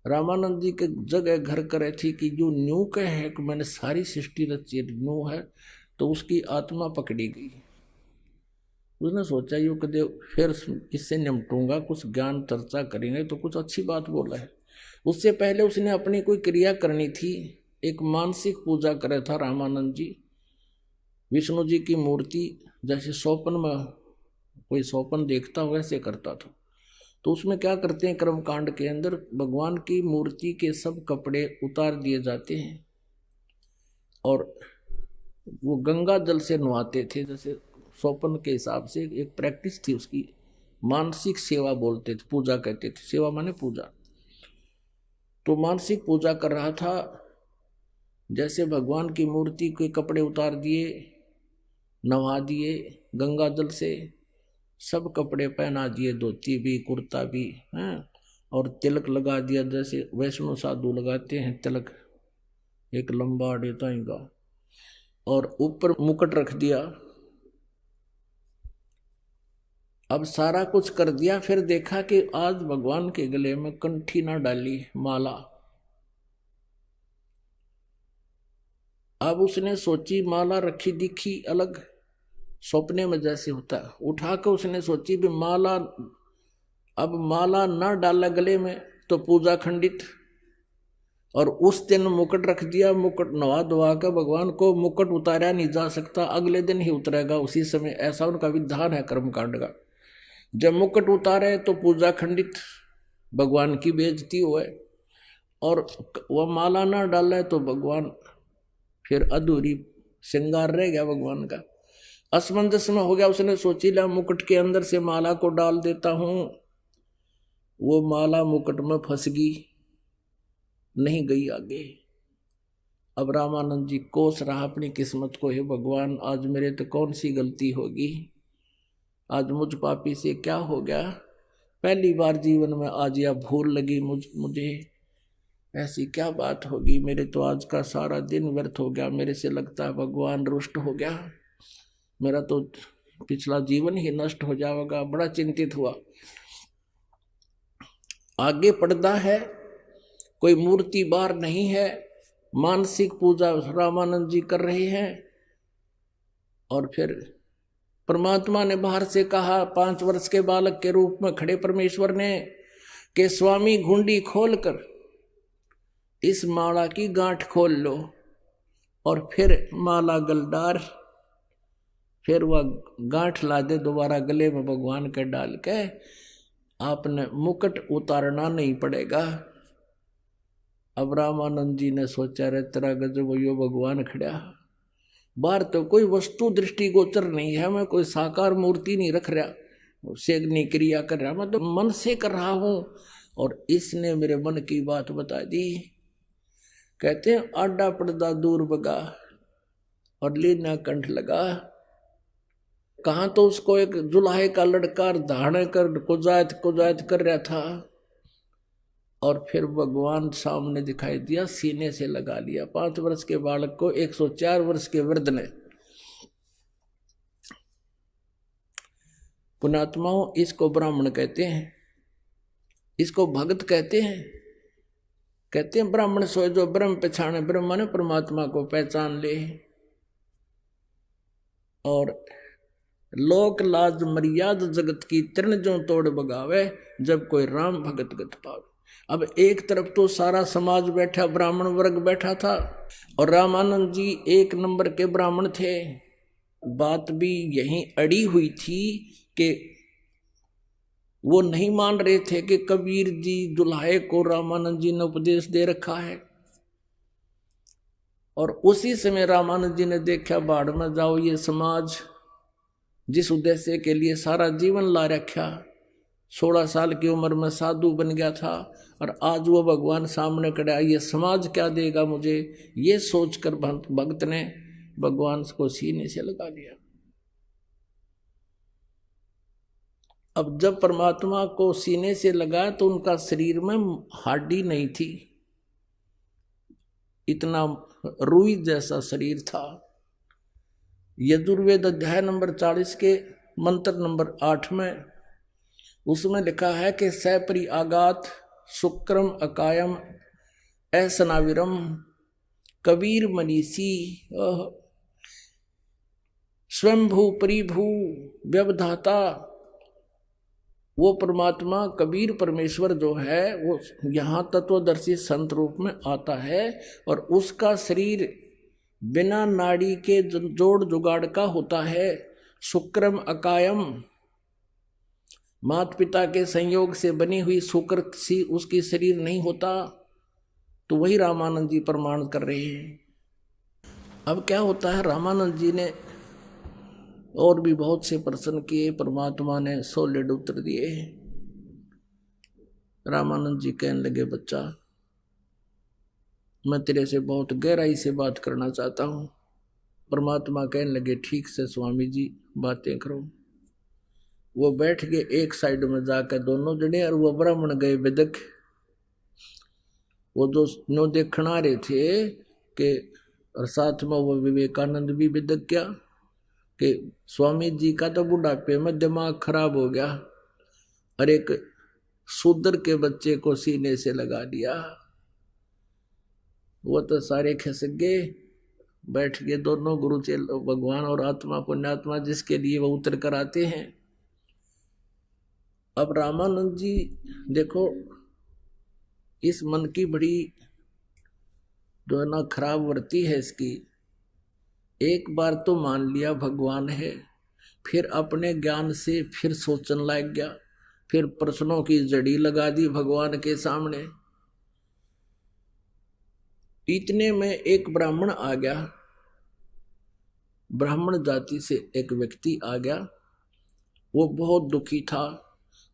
रामानंद जी के जगह घर करे थी कि जो न्यू के है कि मैंने सारी सृष्टि रची न्यू है, तो उसकी आत्मा पकड़ी गई। उसने सोचा यू कदे फिर इससे निपटूंगा, कुछ ज्ञान चर्चा करेंगे तो कुछ अच्छी बात बोला है। उससे पहले उसने अपनी कोई क्रिया करनी थी, एक मानसिक पूजा करे था रामानंद जी। विष्णु जी की मूर्ति जैसे स्वप्न में कोई स्वप्न देखता हो वैसे करता था। तो उसमें क्या करते हैं, कर्मकांड के अंदर भगवान की मूर्ति के सब कपड़े उतार दिए जाते हैं और वो गंगा जल से नहाते थे, जैसे स्वप्न के हिसाब से एक प्रैक्टिस थी उसकी। मानसिक सेवा बोलते थे, पूजा कहते थे, सेवा माने पूजा। तो मानसिक पूजा कर रहा था, जैसे भगवान की मूर्ति के कपड़े उतार दिए, नहा दिए गंगा जल से, सब कपड़े पहना दिए, धोती भी कुर्ता भी हैं, और तिलक लगा दिया जैसे वैष्णो साधु लगाते हैं तिलक, एक लंबा डेताई का, और ऊपर मुकुट रख दिया। अब सारा कुछ कर दिया, फिर देखा कि आज भगवान के गले में कंठी ना डाली माला। अब उसने सोची माला रखी दिखी अलग, सपने में जैसे होता है, उठा कर उसने सोची भी माला, अब माला ना डाला गले में तो पूजा खंडित। और उस दिन मुकुट रख दिया, मुकुट नवा धवा कर भगवान को मुकुट उतारा नहीं जा सकता, अगले दिन ही उतरेगा उसी समय, ऐसा उनका विधान है कर्मकांड का। जब मुकुट उतारे तो पूजा खंडित, भगवान की बेइज्जती हुए, और वह माला ना डाले तो भगवान फिर अधूरी श्रृंगार रह गया भगवान का। असमंजस में हो गया, उसने सोची ला मुकुट के अंदर से माला को डाल देता हूं। वो माला मुकुट में फंस गई, नहीं गई आगे। अब रामानंद जी कोस रहा अपनी किस्मत को, हे भगवान आज मेरे तो कौन सी गलती होगी, आज मुझ पापी से क्या हो गया पहली बार जीवन में आज यह भूल लगी मुझे ऐसी क्या बात होगी, मेरे तो आज का सारा दिन व्यर्थ हो गया, मेरे से लगता है भगवान रुष्ट हो गया, मेरा तो पिछला जीवन ही नष्ट हो जाएगा। बड़ा चिंतित हुआ। आगे पर्दा है, कोई मूर्ति बाहर नहीं है, मानसिक पूजा रामानंद जी कर रहे हैं। और फिर परमात्मा ने बाहर से कहा, 5 वर्ष के बालक के रूप में खड़े परमेश्वर ने, कि स्वामी घुंडी खोलकर इस माला की गांठ खोल लो और फिर माला गलदार, फिर वह गांठ ला दे दोबारा गले में भगवान के डाल के, आपने मुकुट उतारना नहीं पड़ेगा। अब रामानंद जी ने सोचा, रे तेरा गजब यो भगवान खड़ा, बाहर तो कोई वस्तु दृष्टि गोचर नहीं है, मैं कोई साकार मूर्ति नहीं रख रहा, सेगनी क्रिया कर रहा, मैं तो मन से कर रहा हूं। और इसने मेरे मन की बात बता दी। कहते हैं आडा पर्दा दूर भगा और लीना कंठ लगा। कहाँ तो उसको एक जुलाहे का लड़का धारण कर कुजायत कर रहा था, और फिर भगवान सामने दिखाई दिया, सीने से लगा लिया। 5 वर्ष के बालक को 104 वर्ष के वृद्ध ने। पुण्यात्माओं, इसको ब्राह्मण कहते हैं, इसको भगत कहते हैं। कहते हैं ब्राह्मण सोए जो ब्रह्म पहचाने, ब्रह्म ने परमात्मा को पहचान ले। और लोक लाज मर्याद जगत की तृण जो तोड़ बगावे, जब कोई राम भगत गत पावे। अब एक तरफ तो सारा समाज बैठा, ब्राह्मण वर्ग बैठा था, और रामानंद जी 1 नंबर के ब्राह्मण थे। बात भी यहीं अड़ी हुई थी कि वो नहीं मान रहे थे कि कबीर जी दुल्हाए को रामानंद जी ने उपदेश दे रखा है। और उसी समय रामानंद जी ने देखा, बाढ़ में जाओ, ये समाज जिस उद्देश्य के लिए सारा जीवन ला रखा, 16 साल की उम्र में साधु बन गया था, और आज वो भगवान सामने खड़ा, ये समाज क्या देगा मुझे, ये सोचकर भक्त ने भगवान को सीने से लगा लिया। अब जब परमात्मा को सीने से लगाया तो उनका शरीर में हड्डी नहीं थी, इतना रुई जैसा शरीर था। यजुर्वेद अध्याय नंबर 40 के मंत्र नंबर 8 में उसमें लिखा है कि सपरि आगात शुक्रम अकायम असनाविरम कबीर मनीषी स्वयंभू परिभू व्यवधाता। वो परमात्मा कबीर परमेश्वर जो है वो यहाँ तत्वदर्शी संत रूप में आता है, और उसका शरीर बिना नाड़ी के जोड़ जुगाड़ का होता है। शुक्रम अकायम, माता पिता के संयोग से बनी हुई शुक्र सी उसकी शरीर नहीं होता। तो वही रामानंद जी प्रमाण कर रहे हैं। अब क्या होता है, रामानंद जी ने और भी बहुत से प्रश्न किए, परमात्मा ने सॉलिड उत्तर दिए। रामानंद जी कहने लगे, बच्चा मैं तेरे से बहुत गहराई से बात करना चाहता हूँ। परमात्मा कहने लगे, ठीक से स्वामी जी बातें करो। वो बैठ गए एक साइड में जाकर दोनों जने, और वो ब्राह्मण गए विदक। वो जो नो देखना रहे थे कि, और साथ में वो विवेकानंद भी विदक क्या कि स्वामी जी का तो बुढ़ापे में दिमाग खराब हो गया, और एक शूद्र के बच्चे को सीने से लगा दिया। वो तो सारे खिसक गए, बैठ गए दोनों गुरु चेलो, भगवान और आत्मा पुण्यात्मा जिसके लिए वो उतर कर आते हैं। अब रामानंद जी देखो, इस मन की बड़ी जो है ना खराब वृत्ति है इसकी। एक बार तो मान लिया भगवान है, फिर अपने ज्ञान से फिर सोचने लग गया, फिर प्रश्नों की जड़ी लगा दी भगवान के सामने। इतने में एक ब्राह्मण आ गया, ब्राह्मण जाति से एक व्यक्ति आ गया। वो बहुत दुखी था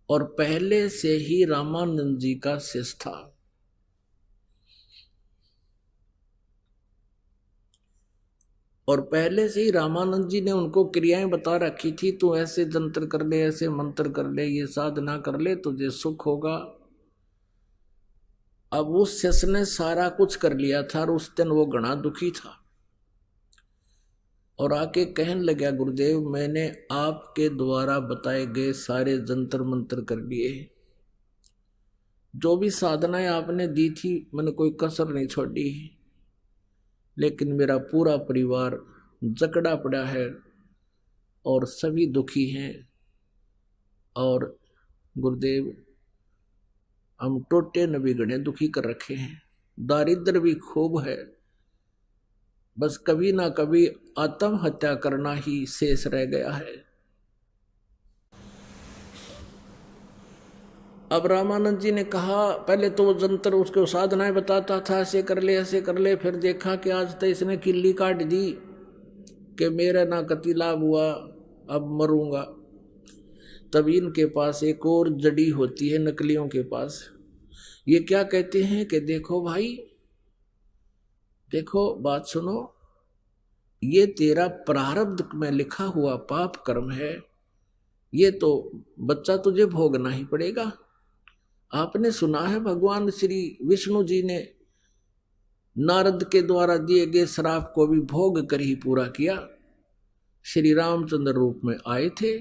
और पहले से ही रामानंद जी का शिष्य था। और पहले से ही रामानंद जी ने उनको क्रियाएं बता रखी थी, तू ऐसे जंतर कर ले, ऐसे मंत्र कर ले, ये साधना कर ले, तुझे सुख होगा। अब उस शिष्य ने सारा कुछ कर लिया था और उस दिन वो घना दुखी था और आके कहने लगा, गुरुदेव मैंने आपके द्वारा बताए गए सारे जंतर मंत्र कर लिए, जो भी साधनाएं आपने दी थी मैंने कोई कसर नहीं छोड़ी, लेकिन मेरा पूरा परिवार जकड़ा पड़ा है और सभी दुखी हैं। और गुरुदेव हम टोटे न बिगड़े दुखी कर रखे हैं, दारिद्र भी खूब है, बस कभी ना कभी आत्महत्या करना ही शेष रह गया है। अब रामानंद जी ने कहा, पहले तो वो जंतर उसको साधनाएं बताता था, ऐसे कर ले ऐसे कर ले, फिर देखा कि आज तो इसने किल्ली काट दी कि मेरा ना कति लाभ हुआ, अब मरूंगा। तभी इनके पास एक और जड़ी होती है नकलियों के पास, ये क्या कहते हैं कि देखो भाई, देखो बात सुनो, ये तेरा प्रारब्ध में लिखा हुआ पाप कर्म है, ये तो बच्चा तुझे भोगना ही पड़ेगा। आपने सुना है भगवान श्री विष्णु जी ने नारद के द्वारा दिए गए श्राप को भी भोग कर ही पूरा किया। श्री रामचंद्र रूप में आए थे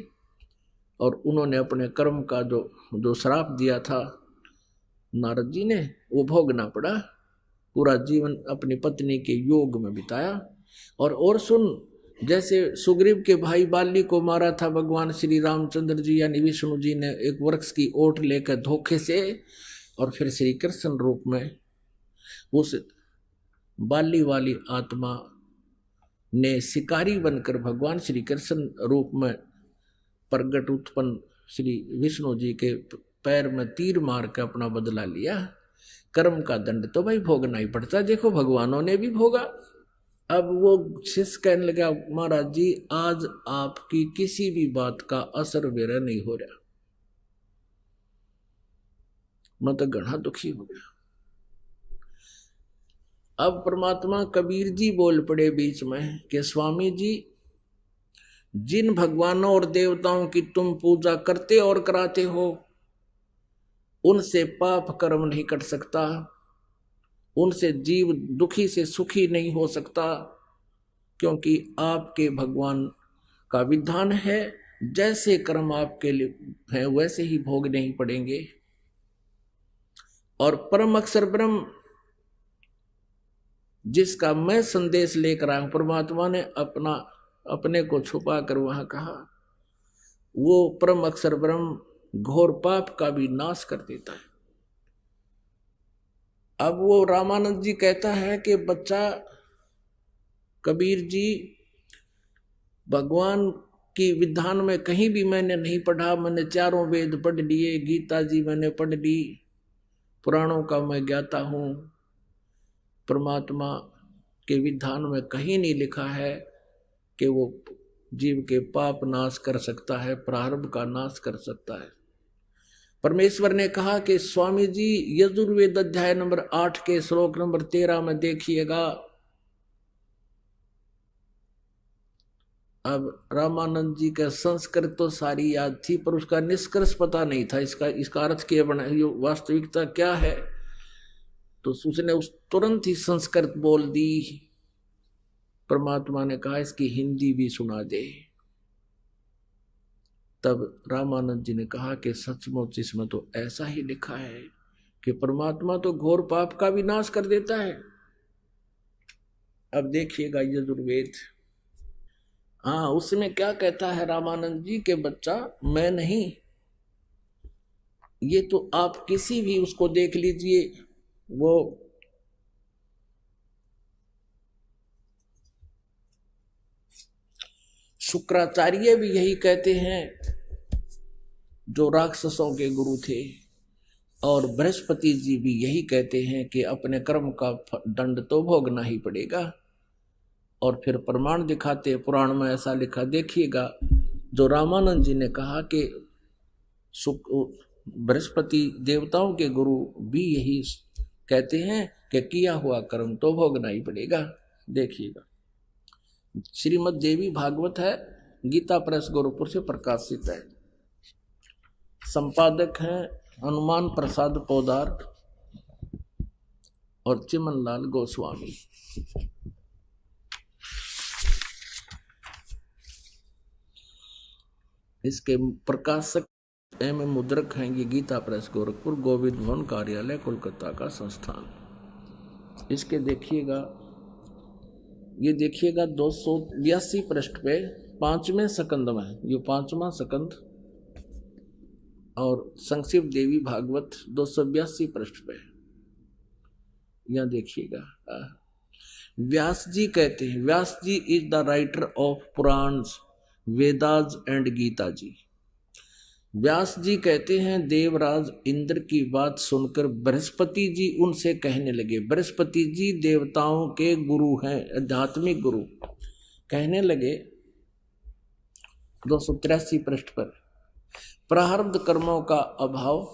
और उन्होंने अपने कर्म का जो श्राप दिया था नारद जी ने, वो भोगना पड़ा। पूरा जीवन अपनी पत्नी के योग में बिताया। और सुन, जैसे सुग्रीव के भाई बाली को मारा था भगवान श्री रामचंद्र जी यानी विष्णु जी ने एक वृक्ष की ओट लेकर धोखे से, और फिर श्री कृष्ण रूप में उस बाली वाली आत्मा ने शिकारी बनकर भगवान श्री कृष्ण रूप में प्रगट उत्पन्न श्री विष्णु जी के पैर में तीर मार के अपना बदला लिया। कर्म का दंड तो भाई भोगना ही पड़ता, देखो भगवानों ने भी भोगा। अब वो शिष्य कहने लगा, महाराज जी आज आपकी किसी भी बात का असर मेरा नहीं हो रहा, मैं तो घना दुखी हो गया। अब परमात्मा कबीर जी बोल पड़े बीच में कि स्वामी जी, जिन भगवानों और देवताओं की तुम पूजा करते और कराते हो, उनसे पाप कर्म नहीं कट सकता, उनसे जीव दुखी से सुखी नहीं हो सकता, क्योंकि आपके भगवान का विधान है जैसे कर्म आपके लिए हैं वैसे ही भोगने ही पड़ेंगे। और परम अक्षर ब्रह्म जिसका मैं संदेश लेकर आया हूं, परमात्मा ने अपने को छुपा कर वहां कहा, वो परम अक्षर ब्रह्म घोर पाप का भी नाश कर देता है। अब वो रामानंद जी कहता है कि बच्चा कबीर जी, भगवान की विधान में कहीं भी मैंने नहीं पढ़ा, मैंने चारों वेद पढ़ लिए, गीता जी मैंने पढ़ ली, पुराणों का मैं ज्ञाता हूं, परमात्मा के विधान में कहीं नहीं लिखा है कि वो जीव के पाप नाश कर सकता है, प्रारब्ध का नाश कर सकता है। परमेश्वर ने कहा कि स्वामी जी यजुर्वेद अध्याय नंबर 8 के श्लोक नंबर 13 में देखिएगा। अब रामानंद जी का संस्कृत तो सारी याद थी, पर उसका निष्कर्ष पता नहीं था, इसका अर्थ क्या बना, वास्तविकता क्या है। तो उसने तुरंत ही संस्कृत बोल दी। परमात्मा ने कहा इसकी हिंदी भी सुना दे। तब रामानंद जी ने कहा कि सचमुच इसमें तो ऐसा ही लिखा है कि परमात्मा तो घोर पाप का भी नाश कर देता है। अब देखिएगा यजुर्वेद, हाँ उसमें क्या कहता है रामानंद जी के बच्चा, मैं नहीं, ये तो आप किसी भी उसको देख लीजिए, वो शुक्राचार्य भी यही कहते हैं जो राक्षसों के गुरु थे, और बृहस्पति जी भी यही कहते हैं कि अपने कर्म का दंड तो भोगना ही पड़ेगा। और फिर प्रमाण दिखाते, पुराण में ऐसा लिखा, देखिएगा जो रामानंद जी ने कहा कि बृहस्पति देवताओं के गुरु भी यही कहते हैं कि किया हुआ कर्म तो भोगना ही पड़ेगा। देखिएगा श्रीमद् देवी भागवत है, गीता प्रेस गोरखपुर से प्रकाशित है। संपादक हैं हनुमान प्रसाद पोदार और चिमनलाल गोस्वामी। इसके प्रकाशक एवं मुद्रक हैं ये गीता प्रेस गोरखपुर, गोविंद भवन कार्यालय, कोलकाता का संस्थान। इसके देखिएगा, ये देखिएगा 282 पृष्ठ पे 5वें सकंद में, ये 5वां सकंद, और संक्षिप्त देवी भागवत 282 पृष्ठ पे, यहां देखिएगा। व्यास जी कहते हैं, Vyas ji is the writer of Puranas, Vedas and Gita ji. Vyas ji कहते हैं देवराज इंद्र की बात सुनकर बृहस्पति जी उनसे कहने लगे, बृहस्पति जी देवताओं के गुरु हैं, आध्यात्मिक गुरु, कहने लगे 283 पृष्ठ पर, प्रारब्ध कर्मों का अभाव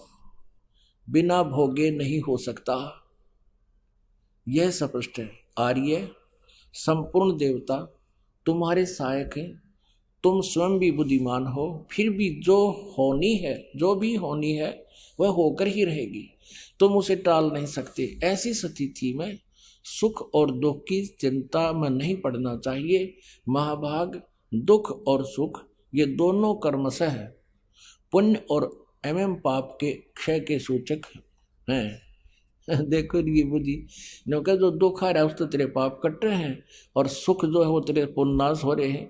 बिना भोगे नहीं हो सकता। यह स्पष्ट है। आर्य संपूर्ण देवता तुम्हारे सहायक हैं, तुम स्वयं भी बुद्धिमान हो, फिर भी जो भी होनी है वह होकर ही रहेगी, तुम उसे टाल नहीं सकते। ऐसी स्थिति में सुख और दुख की चिंता में नहीं पड़ना चाहिए। महाभाग दुख और सुख ये दोनों कर्मशः है, पुण्य और एवं पाप के क्षय के सूचक हैं। देखो ये बुद्धि क्योंकि जो दुख आ रहा है उससे तेरे पाप कट रहे हैं, और सुख जो है वो तेरे पुण्यनाश हो रहे हैं।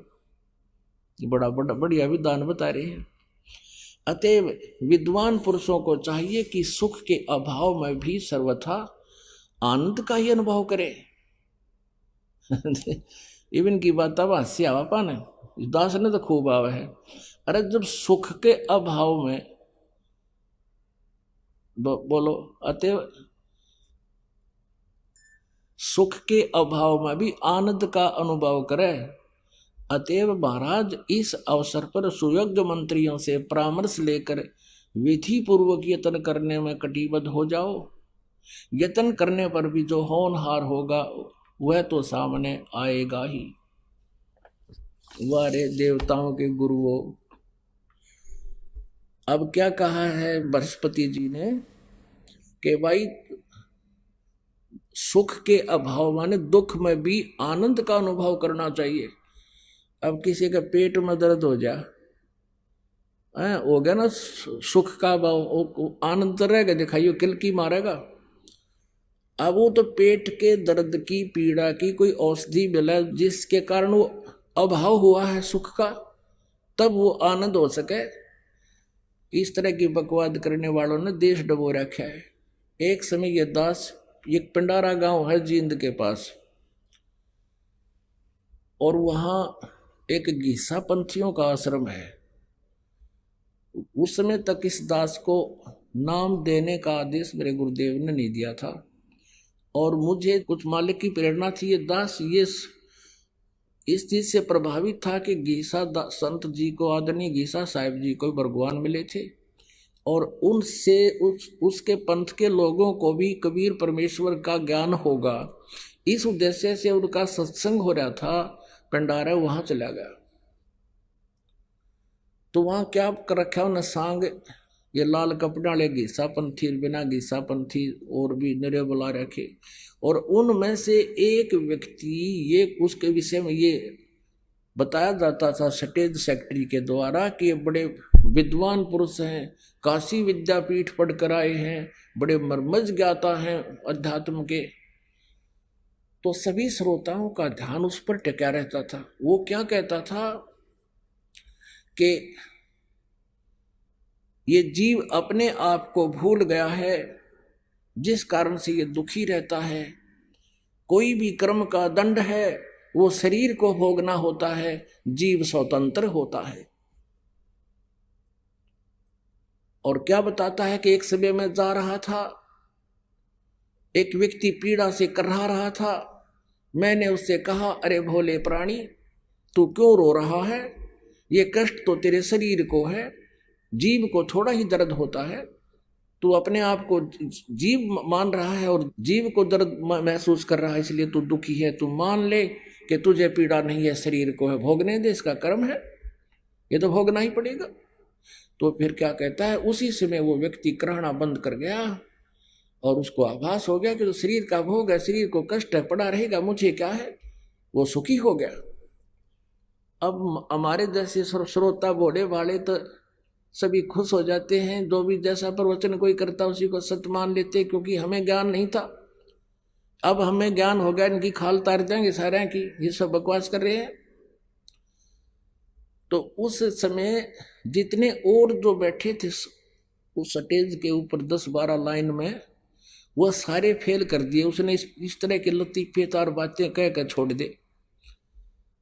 बड़ा बढ़िया विधान बता रहे हैं। अतएव विद्वान पुरुषों को चाहिए कि सुख के अभाव में भी सर्वथा आनंद का ही अनुभव करे। इवन की बात अब हास्य आवा पाने, दास ने तो खूब आवा है। अरे जब सुख के अभाव में बोलो, अतएव सुख के अभाव में भी आनंद का अनुभव करे। अतएव महाराज इस अवसर पर सुयोग्य मंत्रियों से परामर्श लेकर विधि पूर्वक यत्न करने में कटिबद्ध हो जाओ। यत्न करने पर भी जो होनहार होगा वह तो सामने आएगा ही। वारे देवताओं के गुरुओं, अब क्या कहा है बृहस्पति जी ने कि भाई सुख के अभाव माने दुख में भी आनंद का अनुभव करना चाहिए। अब किसी का पेट में दर्द हो गया ना, सुख का भाव, आनंद रहेगा, दिखाइयो किलकी मारेगा। अब वो तो पेट के दर्द की पीड़ा की कोई औषधि मिला जिसके कारण वो अभाव हुआ है सुख का, तब वो आनंद हो सके। इस तरह की बकवाद करने वालों ने देश डबो रखा है। एक समय ये दास, एक पिंडारा गांव है जींद के पास, और वहां एक गीसा पंथियों का आश्रम है। उस समय तक इस दास को नाम देने का आदेश मेरे गुरुदेव ने नहीं दिया था, और मुझे कुछ मालिक की प्रेरणा थी। ये दास ये इस चीज से प्रभावित था कि गीसा संत जी को, आदरणीय गीसा साहिब जी को भगवान मिले थे, और उनसे उसके पंथ के लोगों को भी कबीर परमेश्वर का ज्ञान होगा, इस उद्देश्य से उनका सत्संग हो रहा था। पंडारा वहां चला गया तो वहां क्या कर रखा उन्हें सांग, ये लाल कपड़े वाले गीसा पंथी, बिना गीसा पंथी और भी निरे बुला रखे। और उनमें से एक व्यक्ति, ये उसके विषय में ये बताया जाता था स्टेज सेक्रेटरी के द्वारा कि ये बड़े विद्वान पुरुष हैं, काशी विद्यापीठ पढ़कर आए हैं, बड़े मर्मज्ञ ज्ञाता हैं अध्यात्म के। तो सभी श्रोताओं का ध्यान उस पर टिका रहता था। वो क्या कहता था कि ये जीव अपने आप को भूल गया है, जिस कारण से ये दुखी रहता है। कोई भी कर्म का दंड है, वो शरीर को भोगना होता है, जीव स्वतंत्र होता है। और क्या बताता है कि एक समय में जा रहा था, एक व्यक्ति पीड़ा से करहा रहा था। मैंने उससे कहा, अरे भोले प्राणी, तू क्यों रो रहा है? ये कष्ट तो तेरे शरीर को है, जीव को थोड़ा ही दर्द होता है। तू अपने आप को जीव मान रहा है और जीव को दर्द महसूस कर रहा है, इसलिए तू दुखी है। तू मान ले कि तुझे पीड़ा नहीं है, शरीर को है, भोगने दे, इसका कर्म है, ये तो भोगना ही पड़ेगा। तो फिर क्या कहता है, उसी समय वो व्यक्ति कराहना बंद कर गया और उसको आभास हो गया कि तो शरीर का भोग है, शरीर को कष्ट है, पड़ा रहेगा, मुझे क्या है, वो सुखी हो गया। अब हमारे जैसे श्रोता भोले वाले तो सभी खुश हो जाते हैं, जो भी जैसा प्रवचन कोई करता उसी को सत्य मान लेते, क्योंकि हमें ज्ञान नहीं था। अब हमें ज्ञान हो गया, इनकी खाल तार देंगे सारे की, ये सब बकवास कर रहे हैं। तो उस समय जितने और जो बैठे थे उस स्टेज के ऊपर 10-12 लाइन में, वह सारे फेल कर दिए। उसने इस तरह के लतीफेदार बातें कह कर छोड़ दे।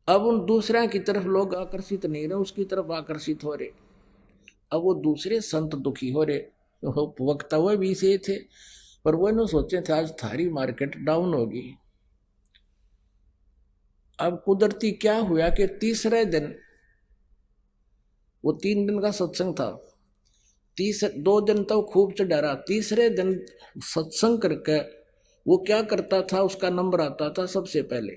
अब उन दूसरा की तरफ लोग आकर्षित नहीं रहे, उसकी तरफ आकर्षित हो रहे। अब वो दूसरे संत दुखी हो रहे, वक्ता हुए भी से थे, पर वो न सोचे थे आज थारी मार्केट डाउन होगी। अब कुदरती क्या हुआ कि तीसरे दिन, वो 3 दिन का सत्संग था, 2 दिन तो खूब चढ़ा रहा, तीसरे दिन सत्संग करके वो क्या करता था, उसका नंबर आता था सबसे पहले,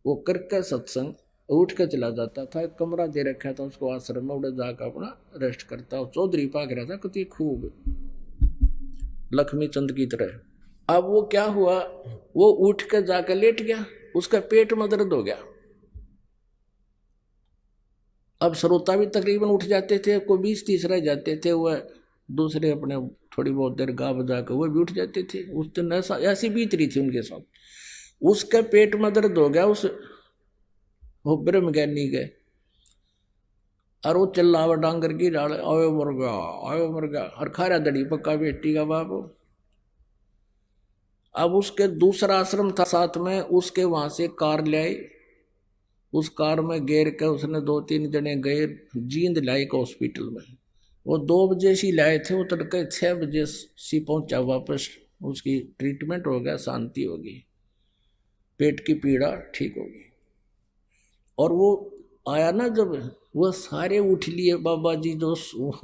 वो करके सत्संग उठ के चला जाता था। एक कमरा दे रखा था उसको आश्रम में, उड़े जाकर अपना रेस्ट करता। चौधरी पाक रहा था कति खूब, लक्ष्मी चंद की तरह। अब वो क्या हुआ, वो उठ के जाकर लेट गया, उसका पेट में दर्द हो गया। अब श्रोता भी तकरीबन उठ जाते थे, कोई 20-30 रह जाते थे, वह दूसरे अपने थोड़ी बहुत देर गा बजा कर वह भी उठ जाते थे। उस दिन ऐसी बीत रही थी उनके साथ। उसके पेट में दर्द हो गया, उस वो ब्रह्म ज्ञानी गए और वो चिल्लावा डांगर की डाल, आयो मर गया, आयो मर गया, और खारा दड़ी पक्का बेटी का बाप। अब उसके दूसरा आश्रम था साथ में, उसके वहां से कार ले आई, उस कार में घेर के उसने 2-3 जने गए, जींद लाई के हॉस्पिटल में। वो 2 बजे से लाए थे, वो तड़के 6 बजे से पहुंचा वापस। उसकी ट्रीटमेंट हो गया, शांति होगी, पेट की पीड़ा ठीक होगी। और वो आया ना जब, वो सारे उठ लिए बाबा जी जो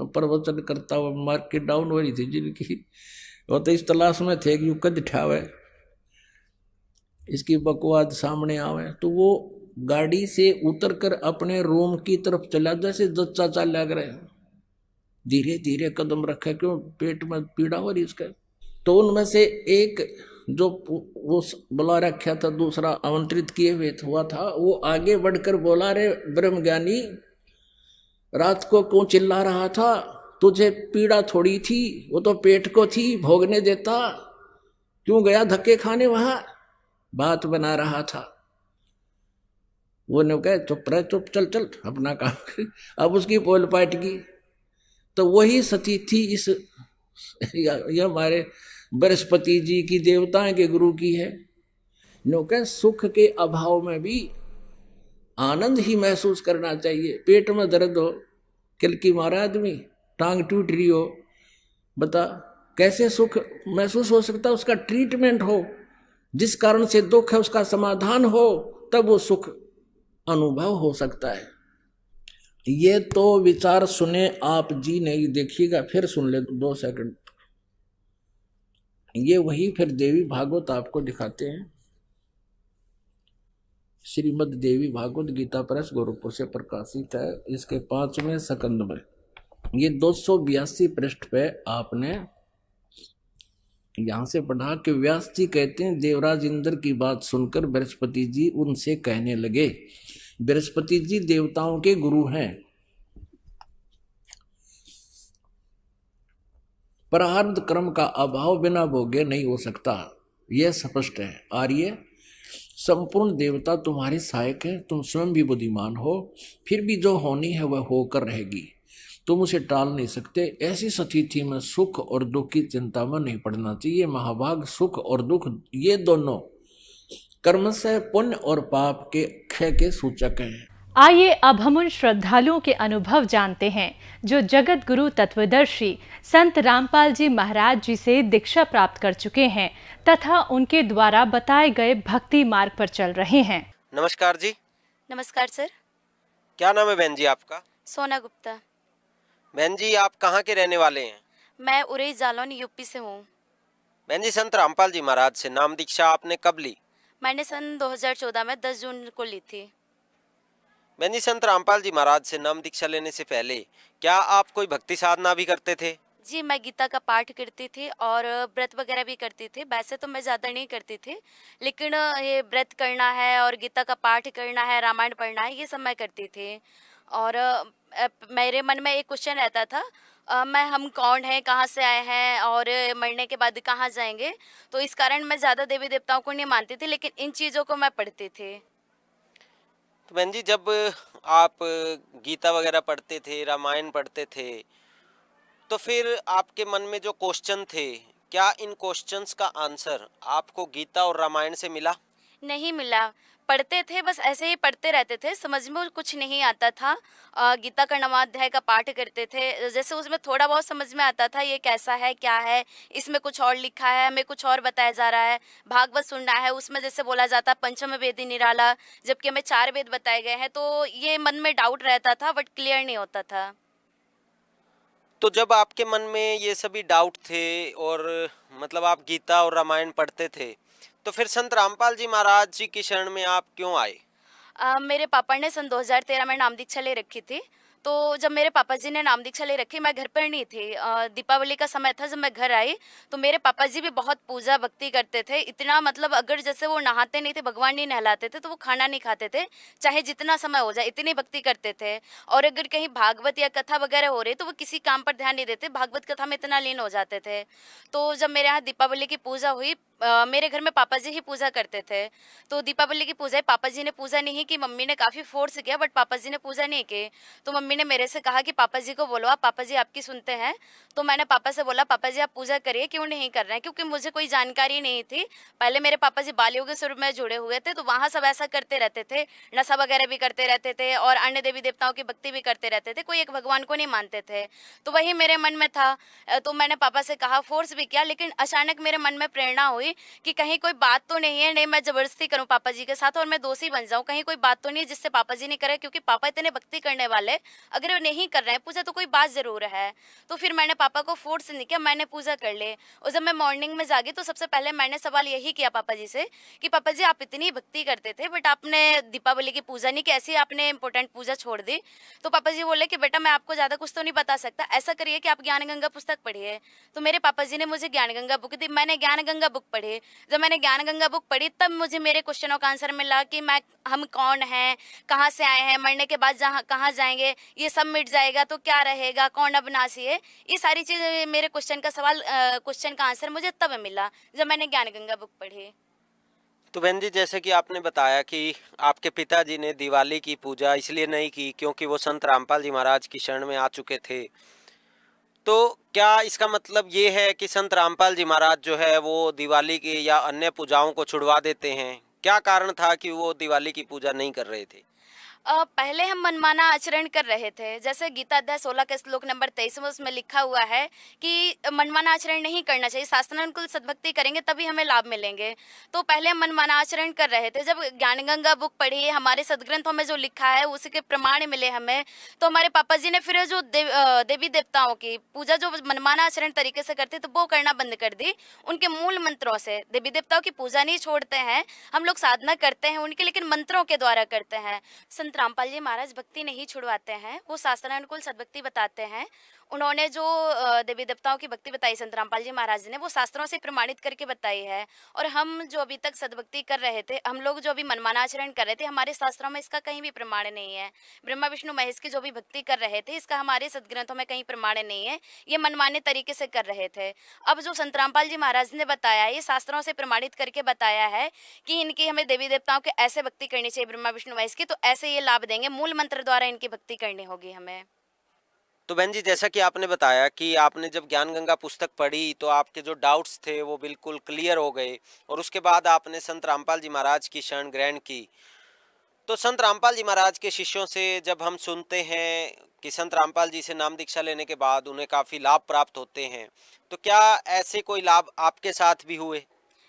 प्रवचन करता हुआ, मार्केट डाउन हो रही थी जिनकी, वो तो इस तलाश में थे कि कद ठावे इसकी बकवाद सामने आवे। तो वो गाड़ी से उतरकर अपने रूम की तरफ चला, जैसे जच्चा चाल लग रहे, धीरे धीरे कदम रखा, क्यों पेट में पीड़ा हो रही उसका। तो उनमें से एक जो वो बुला रखा था, दूसरा आमंत्रित किए हुए हुआ था, वो आगे बढ़कर बोला, रे ब्रह्म ज्ञानी, रात को क्यों चिल्ला रहा था, तुझे पीड़ा थोड़ी थी, वो तो पेट को थी, भोगने देता, क्यों गया धक्के खाने वहां, बात बना रहा था। वो ने कहा चुप रह, चुप, चल चल अपना काम कर। अब उसकी पोल पाट की, तो वही सती थी इस ये हमारे बृहस्पति जी की, देवताओं के गुरु की है। नो कह सुख के अभाव में भी आनंद ही महसूस करना चाहिए। पेट में दर्द हो, किलकी मारा आदमी, टांग टूट रही हो, बता कैसे सुख महसूस हो सकता है? उसका ट्रीटमेंट हो, जिस कारण से दुख है उसका समाधान हो, तब वो सुख अनुभव हो सकता है। ये तो विचार सुने आप जी नहीं, देखिएगा फिर सुन ले 2 सेकंड। ये वही फिर देवी भागवत आपको दिखाते हैं, श्रीमद् देवी भागवत गीता प्रेस गोरखपुर से प्रकाशित है। इसके 5वें स्कंद में ये 282 पृष्ठ पे आपने यहां से पढ़ा कि व्यास जी कहते हैं, देवराज इंद्र की बात सुनकर बृहस्पति जी उनसे कहने लगे, बृहस्पति जी देवताओं के गुरु हैं, प्रारब्ध कर्म का अभाव बिना भोगे नहीं हो सकता, यह स्पष्ट है। आर्य, संपूर्ण देवता तुम्हारे सहायक है, तुम स्वयं भी बुद्धिमान हो, फिर भी जो होनी है वह होकर रहेगी, तुम उसे टाल नहीं सकते। ऐसी स्थिति में सुख और दुख की चिंता में नहीं पड़ना चाहिए। महाभाग सुख और दुख ये दोनों कर्म से पुण्य और पाप के क्षय के सूचक हैं। आइए अब हम उन श्रद्धालुओं के अनुभव जानते हैं जो जगत गुरु तत्वदर्शी संत रामपाल जी महाराज जी से दीक्षा प्राप्त कर चुके हैं तथा उनके द्वारा बताए गए भक्ति मार्ग पर चल रहे हैं। नमस्कार जी। नमस्कार सर। क्या नाम है बहन जी आपका? सोना गुप्ता। बहन जी आप कहाँ के रहने वाले हैं? मैं उरई जालौन यूपी से हूँ। बहन जी संत रामपाल जी महाराज से नाम दीक्षा आपने कब ली? मैंने सन 2014 में 10 जून को ली थी। बहन जी, संत रामपाल जी महाराज से नाम दीक्षा लेने से पहले क्या आप कोई भक्ति साधना भी करते थे? जी, मैं गीता का पाठ करती थी और व्रत वगैरह भी करती थी। वैसे तो मैं ज़्यादा नहीं करती थी, लेकिन ये व्रत करना है और गीता का पाठ करना है, रामायण पढ़ना है, ये सब मैं करती थी। और मेरे मन में एक क्वेश्चन रहता था, हम कौन हैं, कहाँ से आए हैं और मरने के बाद कहाँ जाएंगे। तो इस कारण मैं ज़्यादा देवी देवताओं को नहीं मानती थी, लेकिन इन चीज़ों को मैं पढ़ती थी। तो बहन जी, जब आप गीता वगैरह पढ़ते थे, रामायण पढ़ते थे, तो फिर आपके मन में जो क्वेश्चन थे, क्या इन क्वेश्चंस का आंसर आपको गीता और रामायण से मिला? नहीं मिला। पढ़ते थे, बस ऐसे ही पढ़ते रहते थे, समझ में कुछ नहीं आता था। गीता का 9वां अध्याय का पाठ करते थे, जैसे उसमें थोड़ा बहुत समझ में आता था, ये कैसा है, क्या है, इसमें कुछ और लिखा है, हमें कुछ और बताया जा रहा है। भागवत सुनना है, उसमें जैसे बोला जाता है पंचम वेदी निराला, जबकि हमें 4 वेद बताए गए हैं, तो ये मन में डाउट रहता था, बट क्लियर नहीं होता था। तो जब आपके मन में ये सभी डाउट थे और मतलब आप गीता और रामायण पढ़ते थे, तो फिर संत रामपाल जी महाराज जी की शरण में आप क्यों आए? मेरे पापा ने सन 2013 में नाम दीक्षा ले रखी थी। तो जब मेरे पापा जी ने नाम दीक्षा ले रखी, मैं घर पर नहीं थी। दीपावली का समय था जब मैं घर आई, तो मेरे पापा जी भी बहुत पूजा भक्ति करते थे। इतना मतलब अगर जैसे वो नहाते नहीं थे, भगवान नहीं नहलाते थे, तो वो खाना नहीं खाते थे, चाहे जितना समय हो जाए, इतनी भक्ति करते थे। और अगर कहीं भागवत या कथा वगैरह हो रही तो वो किसी काम पर ध्यान नहीं देते, भागवत कथा में इतना लीन हो जाते थे। तो जब मेरे यहाँ दीपावली की पूजा हुई, मेरे घर में पापा जी ही पूजा करते थे। तो दीपावली की पूजा पापा जी ने पूजा नहीं की, मम्मी ने काफ़ी फोर्स किया, बट पापा जी ने पूजा नहीं की। तो मम्मी ने मेरे से कहा कि पापा जी को बोलो, आप पापा जी आपकी सुनते हैं। तो मैंने पापा से बोला, पापा जी आप पूजा करिए, क्यों नहीं कर रहे हैं, क्योंकि मुझे कोई जानकारी नहीं थी। पहले मेरे पापा जी बाल योग स्वरूप में जुड़े हुए थे, तो वहाँ सब ऐसा करते रहते थे, नशा वगैरह भी करते रहते थे और अन्य देवी देवताओं की भक्ति भी करते रहते थे, कोई एक भगवान को नहीं मानते थे। तो वही मेरे मन में था। तो मैंने पापा से कहा, फोर्स भी किया, लेकिन अचानक मेरे मन में प्रेरणा हुई कि कहीं कोई बात तो नहीं है, नहीं मैं जबरदस्ती करूं पापा जी के साथ और मैं दोषी बन जाऊं, कहीं कोई बात तो नहीं है जिससे पापा जी नहीं करे, क्योंकि पापा इतने भक्ति करने वाले, अगर वो नहीं कर रहे हैं पूजा तो कोई बात जरूर है। तो फिर मैंने पापा को फोर्स नहीं किया, मैंने पूजा कर ले। और जब मैं मॉर्निंग में जागी तो सबसे पहले मैंने सवाल यही किया पापा जी से कि पापा जी आप इतनी भक्ति करते थे, बट आपने दीपावली की पूजा नहीं की, ऐसी आपने इंपॉर्टेंट पूजा छोड़ दी। तो पापा जी बोले कि बेटा मैं आपको ज्यादा कुछ तो नहीं बता सकता, ऐसा करिए कि आप ज्ञान गंगा पुस्तक पढ़िए। तो मेरे पापा जी ने मुझे ज्ञान गंगा बुक दी, मैंने ज्ञान गंगा बुक पढ़ी। जब मैंने ज्ञान गंगा बुक पढ़ी तब मुझे मेरे क्वेश्चनों का आंसर मिला कि हम कौन हैं, कहाँ से आए हैं, मरने के बाद जहाँ कहाँ जाएंगे, ये सब मिट जाएगा तो क्या रहेगा, कौन अविनाशी है। ये सारी चीज़ें मेरे क्वेश्चन का आंसर मुझे तब मिला जब मैंने ज्ञान गंगा बुक पढ़ी। तो बहन जी, जैसे कि आपने बताया कि आपके पिताजी ने दिवाली की पूजा इसलिए नहीं की क्योंकि वो संत रामपाल जी महाराज की शरण में आ चुके थे, तो क्या इसका मतलब ये है कि संत रामपाल जी महाराज जो है वो दिवाली की या अन्य पूजाओं को छुड़वा देते हैं? क्या कारण था कि वो दिवाली की पूजा नहीं कर रहे थे? पहले हम मनमाना आचरण कर रहे थे, जैसे गीता अध्याय 16 के श्लोक नंबर 23 में उसमें लिखा हुआ है कि मनमाना आचरण नहीं करना चाहिए, शास्त्रानुकूल सद्भक्ति करेंगे तभी हमें लाभ मिलेंगे। तो पहले हम मनमाना आचरण कर रहे थे। जब ज्ञान गंगा बुक पढ़ी, हमारे सदग्रंथों में जो लिखा है उसी के प्रमाण मिले हमें, तो हमारे पापा जी ने फिर जो देवी देवताओं की पूजा जो मनमाना आचरण तरीके से करते तो वो करना बंद कर दी। उनके मूल मंत्रों से देवी देवताओं की पूजा नहीं छोड़ते हैं, हम लोग साधना करते हैं उनके, लेकिन मंत्रों के द्वारा करते हैं। संत रामपाल जी महाराज भक्ति नहीं छुड़वाते हैं, वो शास्त्रानुकूल सद्भक्ति बताते हैं। उन्होंने जो देवी देवताओं की भक्ति बताई संत रामपाल जी महाराज ने, वो शास्त्रों से प्रमाणित करके बताई है। और हम जो अभी तक सद्भक्ति कर रहे थे, हम लोग जो अभी मनमाना आचरण कर रहे थे, हमारे शास्त्रों में इसका कहीं भी प्रमाण नहीं है। ब्रह्मा विष्णु महेश की जो भी भक्ति कर रहे थे, इसका हमारे सदग्रंथों में कहीं प्रमाण नहीं है, ये मनमाने तरीके से कर रहे थे। अब जो संत रामपाल जी महाराज ने बताया, ये शास्त्रों से प्रमाणित करके बताया है कि इनकी हमें देवी देवताओं के ऐसे भक्ति करनी चाहिए, ब्रह्मा विष्णु महेश की, तो ऐसे ये लाभ देंगे, मूल मंत्र द्वारा इनकी भक्ति करनी होगी हमें। तो बहन जी, जैसा कि आपने बताया कि आपने जब ज्ञान गंगा पुस्तक पढ़ी तो आपके जो डाउट्स थे वो बिल्कुल क्लियर हो गए और उसके बाद आपने संत रामपाल जी महाराज की शरण ग्रहण की। तो संत रामपाल जी महाराज के शिष्यों से जब हम सुनते हैं कि संत रामपाल जी से नाम दीक्षा लेने के बाद उन्हें काफ़ी लाभ प्राप्त होते हैं, तो क्या ऐसे कोई लाभ आपके साथ भी हुए?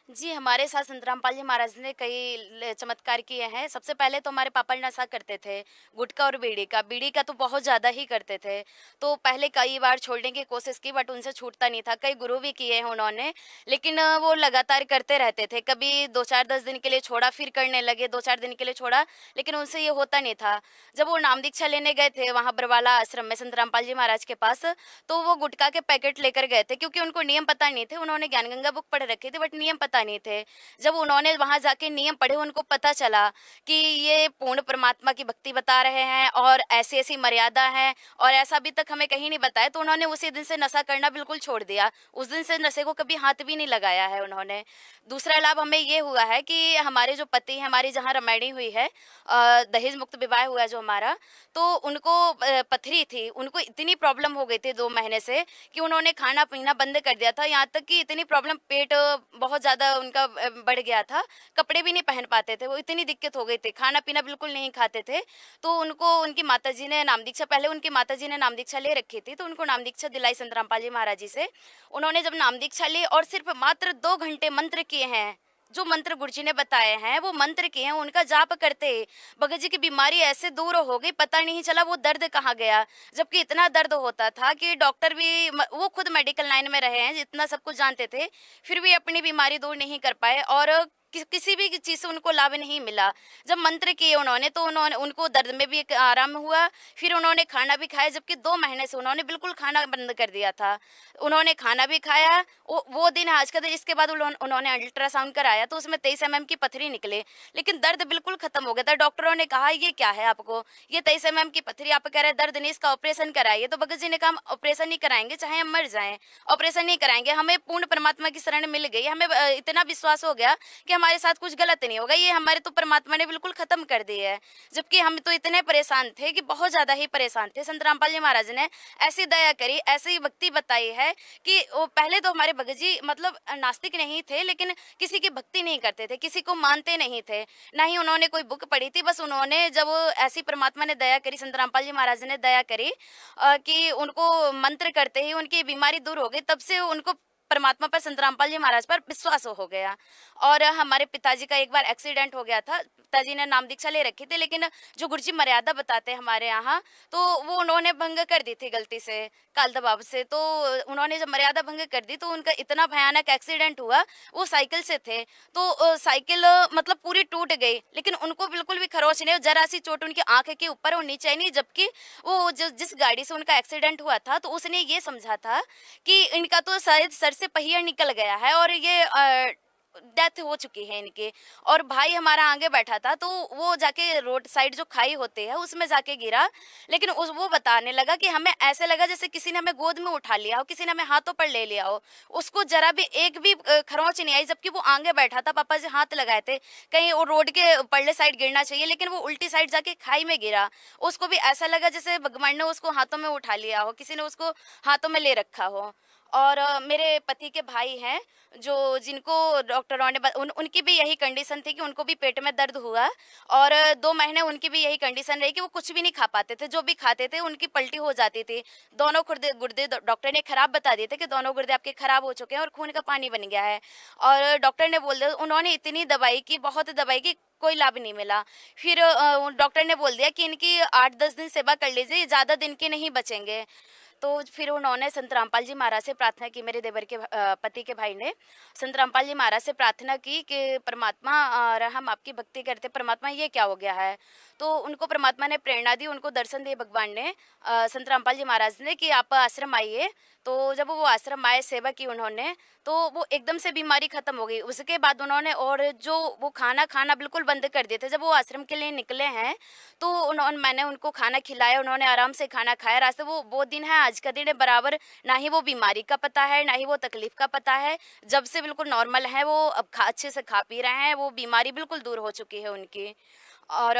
जी, हमारे साथ संत रामपाल जी महाराज ने कई चमत्कार किए हैं। सबसे पहले तो हमारे पापा नशा करते थे, गुटखा और बीड़ी का तो बहुत ज़्यादा ही करते थे। तो पहले कई बार छोड़ने की कोशिश की, बट उनसे छूटता नहीं था। कई गुरु भी किए हैं उन्होंने, लेकिन वो लगातार करते रहते थे। कभी 2-4-10 दिन के लिए छोड़ा, फिर करने लगे, 2-4 दिन के लिए छोड़ा, लेकिन उनसे ये होता नहीं था। जब वो नाम दीक्षा लेने गए थे वहाँ बरवाला आश्रम में संत रामपाल जी महाराज के पास, तो वो गुटखा के पैकेट लेकर गए थे, क्योंकि उनको नियम पता नहीं थे। उन्होंने ज्ञान गंगा बुक पढ़ रखी थी, बट नियम पता नहीं थे। जब उन्होंने वहां जाके नियम पढ़े, उनको पता चला कि ये पूर्ण परमात्मा की भक्ति बता रहे हैं और ऐसी ऐसी मर्यादा है, और ऐसा अभी तक हमें कहीं नहीं बताया। तो उन्होंने उसी दिन से नशा करना बिल्कुल छोड़ दिया। उस दिन से नशे को कभी हाथ भी नहीं लगाया है उन्होंने। दूसरा लाभ हमें ये हुआ है कि हमारे जो पति हैं, हमारी जहाँ रमैनी हुई है, दहेज मुक्त विवाह हुआ जो हमारा, तो उनको पथरी थी। उनको इतनी प्रॉब्लम हो गई थी 2 महीने से कि उन्होंने खाना पीना बंद कर दिया था। यहाँ तक कि इतनी प्रॉब्लम, पेट बहुत ज़्यादा उनका बढ़ गया था, कपड़े भी नहीं पहन पाते थे। वो इतनी दिक्कत हो गई थी, खाना पीना बिल्कुल नहीं खाते थे। तो उनको उनकी माताजी ने नाम दीक्षा, पहले उनकी माताजी ने नाम दीक्षा ले रखी थी, तो उनको नाम दीक्षा दिलाई संत रामपाल जी महाराज जी से। उन्होंने जब नाम दीक्षा ली और सिर्फ मात्र 2 घंटे मंत्र किए हैं, जो मंत्र गुरुजी ने बताए हैं वो मंत्र किए हैं, उनका जाप करते भगत जी की बीमारी ऐसे दूर हो गई, पता नहीं चला वो दर्द कहाँ गया। जबकि इतना दर्द होता था कि डॉक्टर भी, वो खुद मेडिकल लाइन में रहे हैं, जितना सब कुछ जानते थे, फिर भी अपनी बीमारी दूर नहीं कर पाए और किसी भी चीज़ से उनको लाभ नहीं मिला। जब मंत्र किए उन्होंने, तो उन्होंने, उनको दर्द में भी एक आराम हुआ, फिर उन्होंने खाना भी खाया। जबकि 2 महीने से उन्होंने बिल्कुल खाना बंद कर दिया था। उन्होंने खाना भी खाया। वो दिन आज का दिन। इसके बाद उन्होंने अल्ट्रासाउंड कराया, तो उसमें 23 mm की पथरी निकले, लेकिन दर्द बिल्कुल खत्म हो गया था। डॉक्टरों ने कहा ये क्या है आपको, ये 23 mm की पथरी, आप कह रहे हैं दर्द नहीं, इसका ऑपरेशन कराइए। तो भगत जी ने कहा हम ऑपरेशन नहीं कराएंगे, चाहे हम मर जाएं, ऑपरेशन नहीं कराएंगे। हमें पूर्ण परमात्मा की शरण मिल गई, हमें इतना विश्वास हो गया कि हमारे साथ कुछ गलत नहीं होगा, ये हमारे तो परमात्मा ने बिल्कुल खत्म कर दी है। जबकि हम तो इतने परेशान थे कि बहुत ज्यादा ही परेशान थे। संत रामपाल जी महाराज ने ऐसी दया करी, ऐसी भक्ति बताई है कि वो पहले तो हमारे भगत जी मतलब नास्तिक नहीं थे, लेकिन किसी की भक्ति नहीं करते थे, किसी को मानते नहीं थे, ना ही उन्होंने कोई बुक पढ़ी थी। बस उन्होंने जब ऐसी परमात्मा ने दया करी, संत रामपाल जी महाराज ने दया करी कि उनको मंत्र करते ही उनकी बीमारी दूर हो गई, तब से उनको परमात्मा पर, संत रामपाल जी महाराज पर विश्वास हो गया। और हमारे पिताजी का एक बार एक्सीडेंट हो गया था। पिताजी ने नाम दीक्षा ले रखी थी, लेकिन जो गुरुजी मर्यादा बताते हैं हमारे यहाँ, तो वो उन्होंने भंग कर दी थी गलती से, काल दबाव से। तो उन्होंने जब मर्यादा भंग कर दी, तो उनका इतना भयानक एक्सीडेंट हुआ। वो साइकिल से थे, तो साइकिल मतलब पूरी टूट गई, लेकिन उनको बिल्कुल भी खरोच नहीं, जरा सी चोट उनकी आंख के ऊपर और नीचे नहीं। जबकि वो जिस गाड़ी से उनका एक्सीडेंट हुआ था, तो उसने ये समझा था कि इनका तो शायद सर से पहिया निकल गया है और ये डेथ हो चुकी है इनकी। और भाई हमारा आगे बैठा था, तो वो जाके रोड साइड जो खाई होती है उसमें जाके गिरा। लेकिन वो बताने लगा कि हमें ऐसे लगा जैसे किसी ने हमें गोद में उठा लिया हो, किसी ने हमें हाथों पर ले लिया हो। उसको जरा भी एक भी खरोंच नहीं आई, जबकि वो आगे बैठा था। पापा जी हाथ लगाए थे कहीं वो रोड के पल्ले साइड गिरना चाहिए, लेकिन वो उल्टी साइड जाके खाई में गिरा। उसको भी ऐसा लगा जैसे भगवान ने उसको हाथों में उठा लिया हो, किसी ने उसको हाथों में ले रखा हो। और मेरे पति के भाई हैं, जो जिनको डॉक्टरों ने उनकी भी यही कंडीशन थी कि उनको भी पेट में दर्द हुआ, और 2 महीने उनकी भी यही कंडीशन रही कि वो कुछ भी नहीं खा पाते थे। जो भी खाते थे उनकी पलटी हो जाती थी। दोनों गुर्दे डॉक्टर ने खराब बता दिए थे कि दोनों गुर्दे आपके खराब हो चुके हैं और खून का पानी बन गया है। और डॉक्टर ने बोल दिया, उन्होंने इतनी दवाई की, बहुत दवाई की, कोई लाभ नहीं मिला। फिर डॉक्टर ने बोल दिया कि इनकी 8-10 दिन सेवा कर लीजिए, ज़्यादा दिन के नहीं बचेंगे। तो फिर उन्होंने संत रामपाल जी महाराज से प्रार्थना की। मेरे देवर के पति के भाई ने संत रामपाल जी महाराज से प्रार्थना की कि परमात्मा, और हम आपकी भक्ति करते, परमात्मा ये क्या हो गया है। तो उनको परमात्मा ने प्रेरणा दी, उनको दर्शन दिए भगवान ने, संत रामपाल जी महाराज ने, कि आप आश्रम आइए। तो जब वो आश्रम आए, सेवा की उन्होंने, तो वो एकदम से बीमारी खत्म हो गई। उसके बाद उन्होंने, और जो वो खाना बिल्कुल बंद कर दिए थे। जब वो आश्रम के लिए निकले हैं, तो मैंने उनको खाना खिलाया, उन्होंने आराम से खाना खाया। रास्ते वो दिन है, आज का दिन है, बराबर ना ही वो बीमारी का पता है, ना ही वो तकलीफ का पता है। जब से बिल्कुल नॉर्मल है, वो अब अच्छे से खा पी रहे हैं, वो बीमारी बिल्कुल दूर हो चुकी है उनकी। और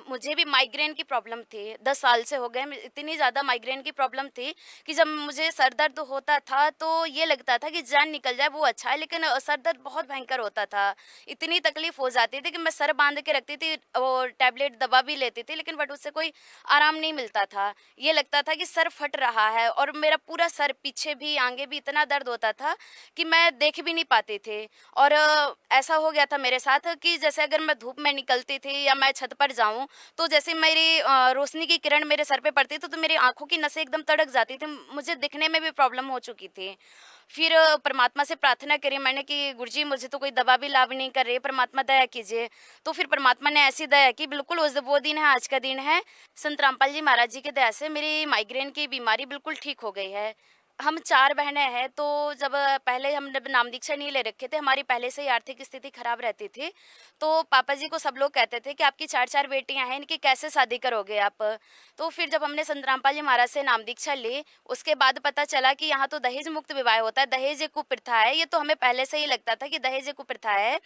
मुझे भी माइग्रेन की प्रॉब्लम थी, 10 साल से हो गए। इतनी ज़्यादा माइग्रेन की प्रॉब्लम थी कि जब मुझे सर दर्द होता था तो ये लगता था कि जान निकल जाए वो अच्छा है, लेकिन सर दर्द बहुत भयंकर होता था। इतनी तकलीफ हो जाती थी कि मैं सर बांध के रखती थी और टैबलेट दवा भी लेती थी, लेकिन बट उससे कोई आराम नहीं मिलता था। ये लगता था कि सर फट रहा है और मेरा पूरा सर, पीछे भी आगे भी इतना दर्द होता था कि मैं देख भी नहीं पाती थी। और ऐसा हो गया था मेरे साथ कि जैसे अगर मैं धूप में निकलती थी या मैं छत पर जाऊं तो जैसे मेरी रोशनी की किरण मेरे सर पे पड़ती तो मेरी आंखों की नसें एकदम तड़क जाती थी, मुझे दिखने में भी प्रॉब्लम हो चुकी थी। फिर परमात्मा से प्रार्थना करी मैंने कि गुरुजी मुझे तो कोई दवा भी लाभ नहीं कर रही है, परमात्मा दया कीजिए। तो फिर परमात्मा ने ऐसी दया की, बिल्कुल वो दिन है, आज का दिन है। संत रामपाल जी महाराज जी की दया से मेरी माइग्रेन की बीमारी बिल्कुल ठीक हो गई है। हम 4 बहनें हैं, तो जब पहले हम नाम दीक्षा नहीं ले रखे थे, हमारी पहले से ही आर्थिक स्थिति खराब रहती थी, तो पापा जी को सब लोग कहते थे कि आपकी 4-4 बेटियां हैं, इनकी कैसे शादी करोगे आप। तो फिर जब हमने संत रामपाल जी महाराज से नाम दीक्षा ली, उसके बाद पता चला कि यहाँ तो दहेज मुक्त विवाह होता है, दहेज एक कुप्रथा है। ये तो हमें पहले से ही लगता था कि दहेज एक कुप्रथा है,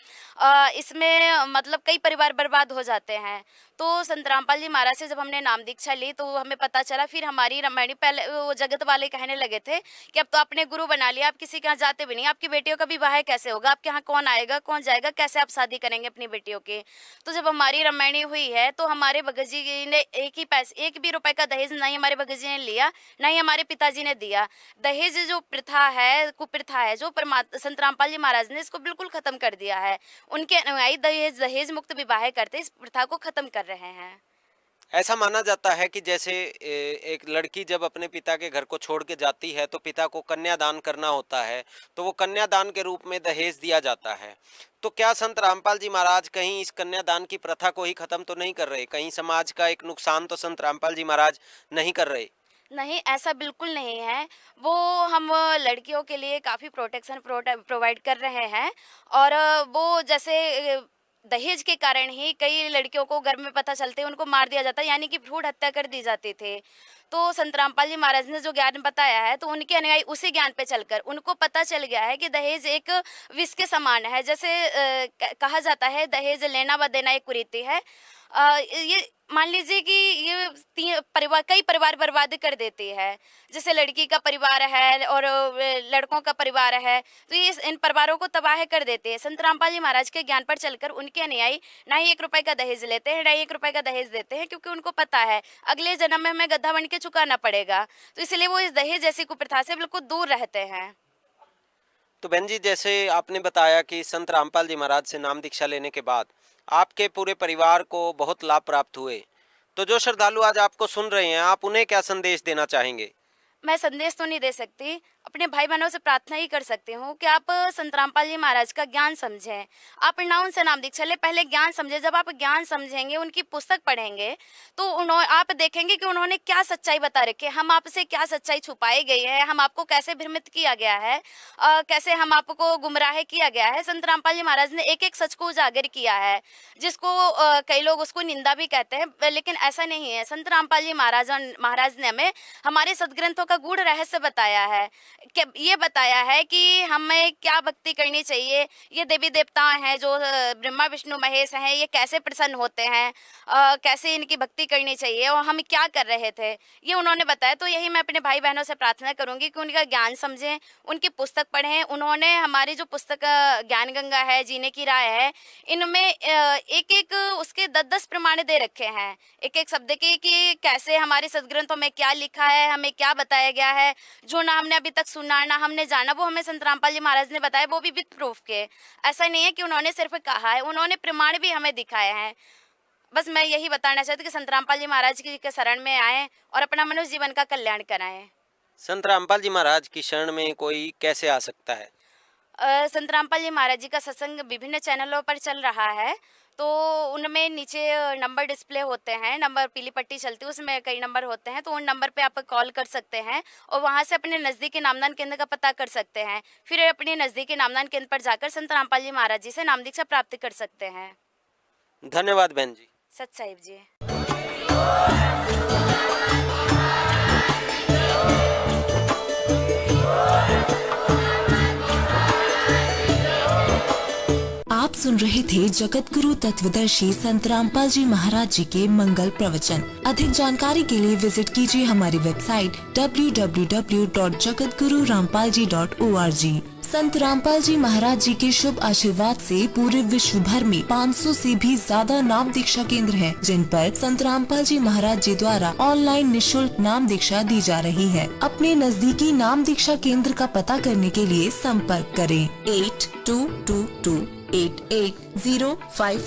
इसमें मतलब कई परिवार बर्बाद हो जाते हैं। तो संत रामपाल जी महाराज से जब हमने नाम दीक्षा ली तो हमें पता चला, फिर हमारी रामायणी, पहले वो जगत वाले कहने लगे थे कि अब तो आपने गुरु बना लिया, आप किसी के यहाँ जाते भी नहीं, आपकी बेटियों का विवाह कैसे होगा, आपके यहाँ कौन आएगा कौन जाएगा, कैसे आप शादी करेंगे अपनी बेटियों की। तो जब हमारी रामायणी हुई है तो हमारे भगत जी ने एक भी रुपए का दहेज नहीं हमारे भगत जी ने लिया, ना ही हमारे पिताजी ने दिया। दहेज जो प्रथा है, कुप्रथा है, जो संत रामपाल जी महाराज ने इसको बिल्कुल खत्म कर दिया है। उनके अनुयायी दहेज मुक्त विवाह करते इस प्रथा को खत्म कर रहे हैं। ऐसा माना जाता है कि जैसे एक लड़की जब अपने पिता के घर को छोड़ के जाती है तो पिता को कन्यादान करना होता है, तो वो कन्यादान के रूप में दहेज दिया जाता है। तो क्या संत रामपाल जी महाराज कहीं इस कन्यादान की प्रथा को ही खत्म तो नहीं कर रहे? कहीं समाज का एक नुकसान तो संत रामपाल जी महाराज नहीं कर रहे? नहीं, ऐसा बिल्कुल नहीं है। वो हम लड़कियों के लिए काफ़ी प्रोटेक्शन प्रोवाइड कर रहे हैं, और वो जैसे दहेज के कारण ही कई लड़कियों को घर में पता चलते उनको मार दिया जाता है, यानी कि भ्रूण हत्या कर दी जाती थी। तो संत रामपाल जी महाराज ने जो ज्ञान बताया है, तो उनके अनुयायी उसी ज्ञान पे चलकर उनको पता चल गया है कि दहेज एक विष के समान है। जैसे कहा जाता है दहेज लेना व देना एक कुरीति है। ये मान लीजिए कि ये कई परिवार बर्बाद कर देती है। जैसे लड़की का परिवार है और लड़कों का परिवार है, तो ये इन परिवारों को तबाह कर देते हैं। संत रामपाल जी महाराज के ज्ञान पर चलकर उनके अनुयायी ना ही 1 रुपए का दहेज लेते हैं, ना ही 1 रुपए का दहेज देते हैं, क्योंकि उनको पता है अगले जन्म में हमें गधा बन के चुकाना पड़ेगा। तो इसलिए वो इस दहेज जैसी कुप्रथा से बिल्कुल दूर रहते हैं। तो बहन जी, जैसे आपने बताया कि संत रामपाल जी महाराज से नाम दीक्षा लेने के बाद आपके पूरे परिवार को बहुत लाभ प्राप्त हुए, तो जो श्रद्धालु आज आपको सुन रहे हैं, आप उन्हें क्या संदेश देना चाहेंगे? मैं संदेश तो नहीं दे सकती, अपने भाई बहनों से प्रार्थना ही कर सकती हूँ कि आप संत रामपाल जी महाराज का ज्ञान समझें। आप ना उनसे नाम दीक्षा ले, पहले ज्ञान समझें। जब आप ज्ञान समझेंगे, उनकी पुस्तक पढ़ेंगे, तो आप देखेंगे कि उन्होंने क्या सच्चाई बता रखी है, हम आपसे क्या सच्चाई छुपाई गई है, हम आपको कैसे भ्रमित किया गया है, कैसे हम आपको गुमराह किया गया है। संत रामपाल जी महाराज ने एक एक सच को उजागर किया है, जिसको कई लोग उसको निंदा भी कहते हैं, लेकिन ऐसा नहीं है। संत रामपाल जी महाराज ने हमें हमारे सदग्रंथों का गूढ़ रहस्य बताया है, ये बताया है कि हमें क्या भक्ति करनी चाहिए, ये देवी देवता हैं जो ब्रह्मा विष्णु महेश हैं, ये कैसे प्रसन्न होते हैं, कैसे इनकी भक्ति करनी चाहिए, और हम क्या कर रहे थे, ये उन्होंने बताया। तो यही मैं अपने भाई बहनों से प्रार्थना करूंगी कि उनका ज्ञान समझें, उनकी पुस्तक पढ़ें। उन्होंने हमारी जो पुस्तक ज्ञान गंगा है, जीने की राह है, इनमें एक एक उसके 10-10 प्रमाण दे रखे हैं, एक एक शब्द के, कि कैसे हमारे सदग्रंथों में क्या लिखा है, हमें क्या बताया गया है। जो ना हमने अभी तक सुना, ना हमने जाना, वो हमें संत रामपाल जी महाराज ने बताया, वो भी विद प्रूफ के। ऐसा नहीं है कि उन्होंने सिर्फ कहा है, उन्होंने प्रमाण भी हमें दिखाए हैं। बस मैं यही बताना चाहती हूँ कि संत रामपाल जी महाराज की के शरण में आए और अपना मनुष्य जीवन का कल्याण कराएं। संत रामपाल जी महाराज की शरण में कोई कैसे आ सकता है? संत रामपाल जी महाराज जी का सत्संग विभिन्न चैनलों पर चल रहा है, तो उनमें नीचे नंबर डिस्प्ले होते हैं, नंबर पीली पट्टी चलती है, उसमें कई नंबर होते हैं, तो उन नंबर पे आप कॉल कर सकते हैं और वहां से अपने नज़दीकी नामदान केंद्र का पता कर सकते हैं। फिर अपने नज़दीकी नामदान केंद्र पर जाकर संत रामपाल जी महाराज जी से नाम दीक्षा प्राप्त कर सकते हैं। धन्यवाद बहन जी। सत साहिब जी। आप सुन रहे थे जगत गुरु तत्वदर्शी संत रामपाल जी महाराज जी के मंगल प्रवचन। अधिक जानकारी के लिए विजिट कीजिए हमारी वेबसाइट www.jagatgururampalji.org। संत रामपाल जी महाराज जी के शुभ आशीर्वाद से पूरे विश्व भर में 500 से भी ज्यादा नाम दीक्षा केंद्र हैं, जिन पर संत रामपाल जी महाराज जी द्वारा ऑनलाइन निशुल्क नाम दीक्षा दी जा रही है। अपने नजदीकी नाम दीक्षा केंद्र का पता करने के लिए संपर्क करें 82228805।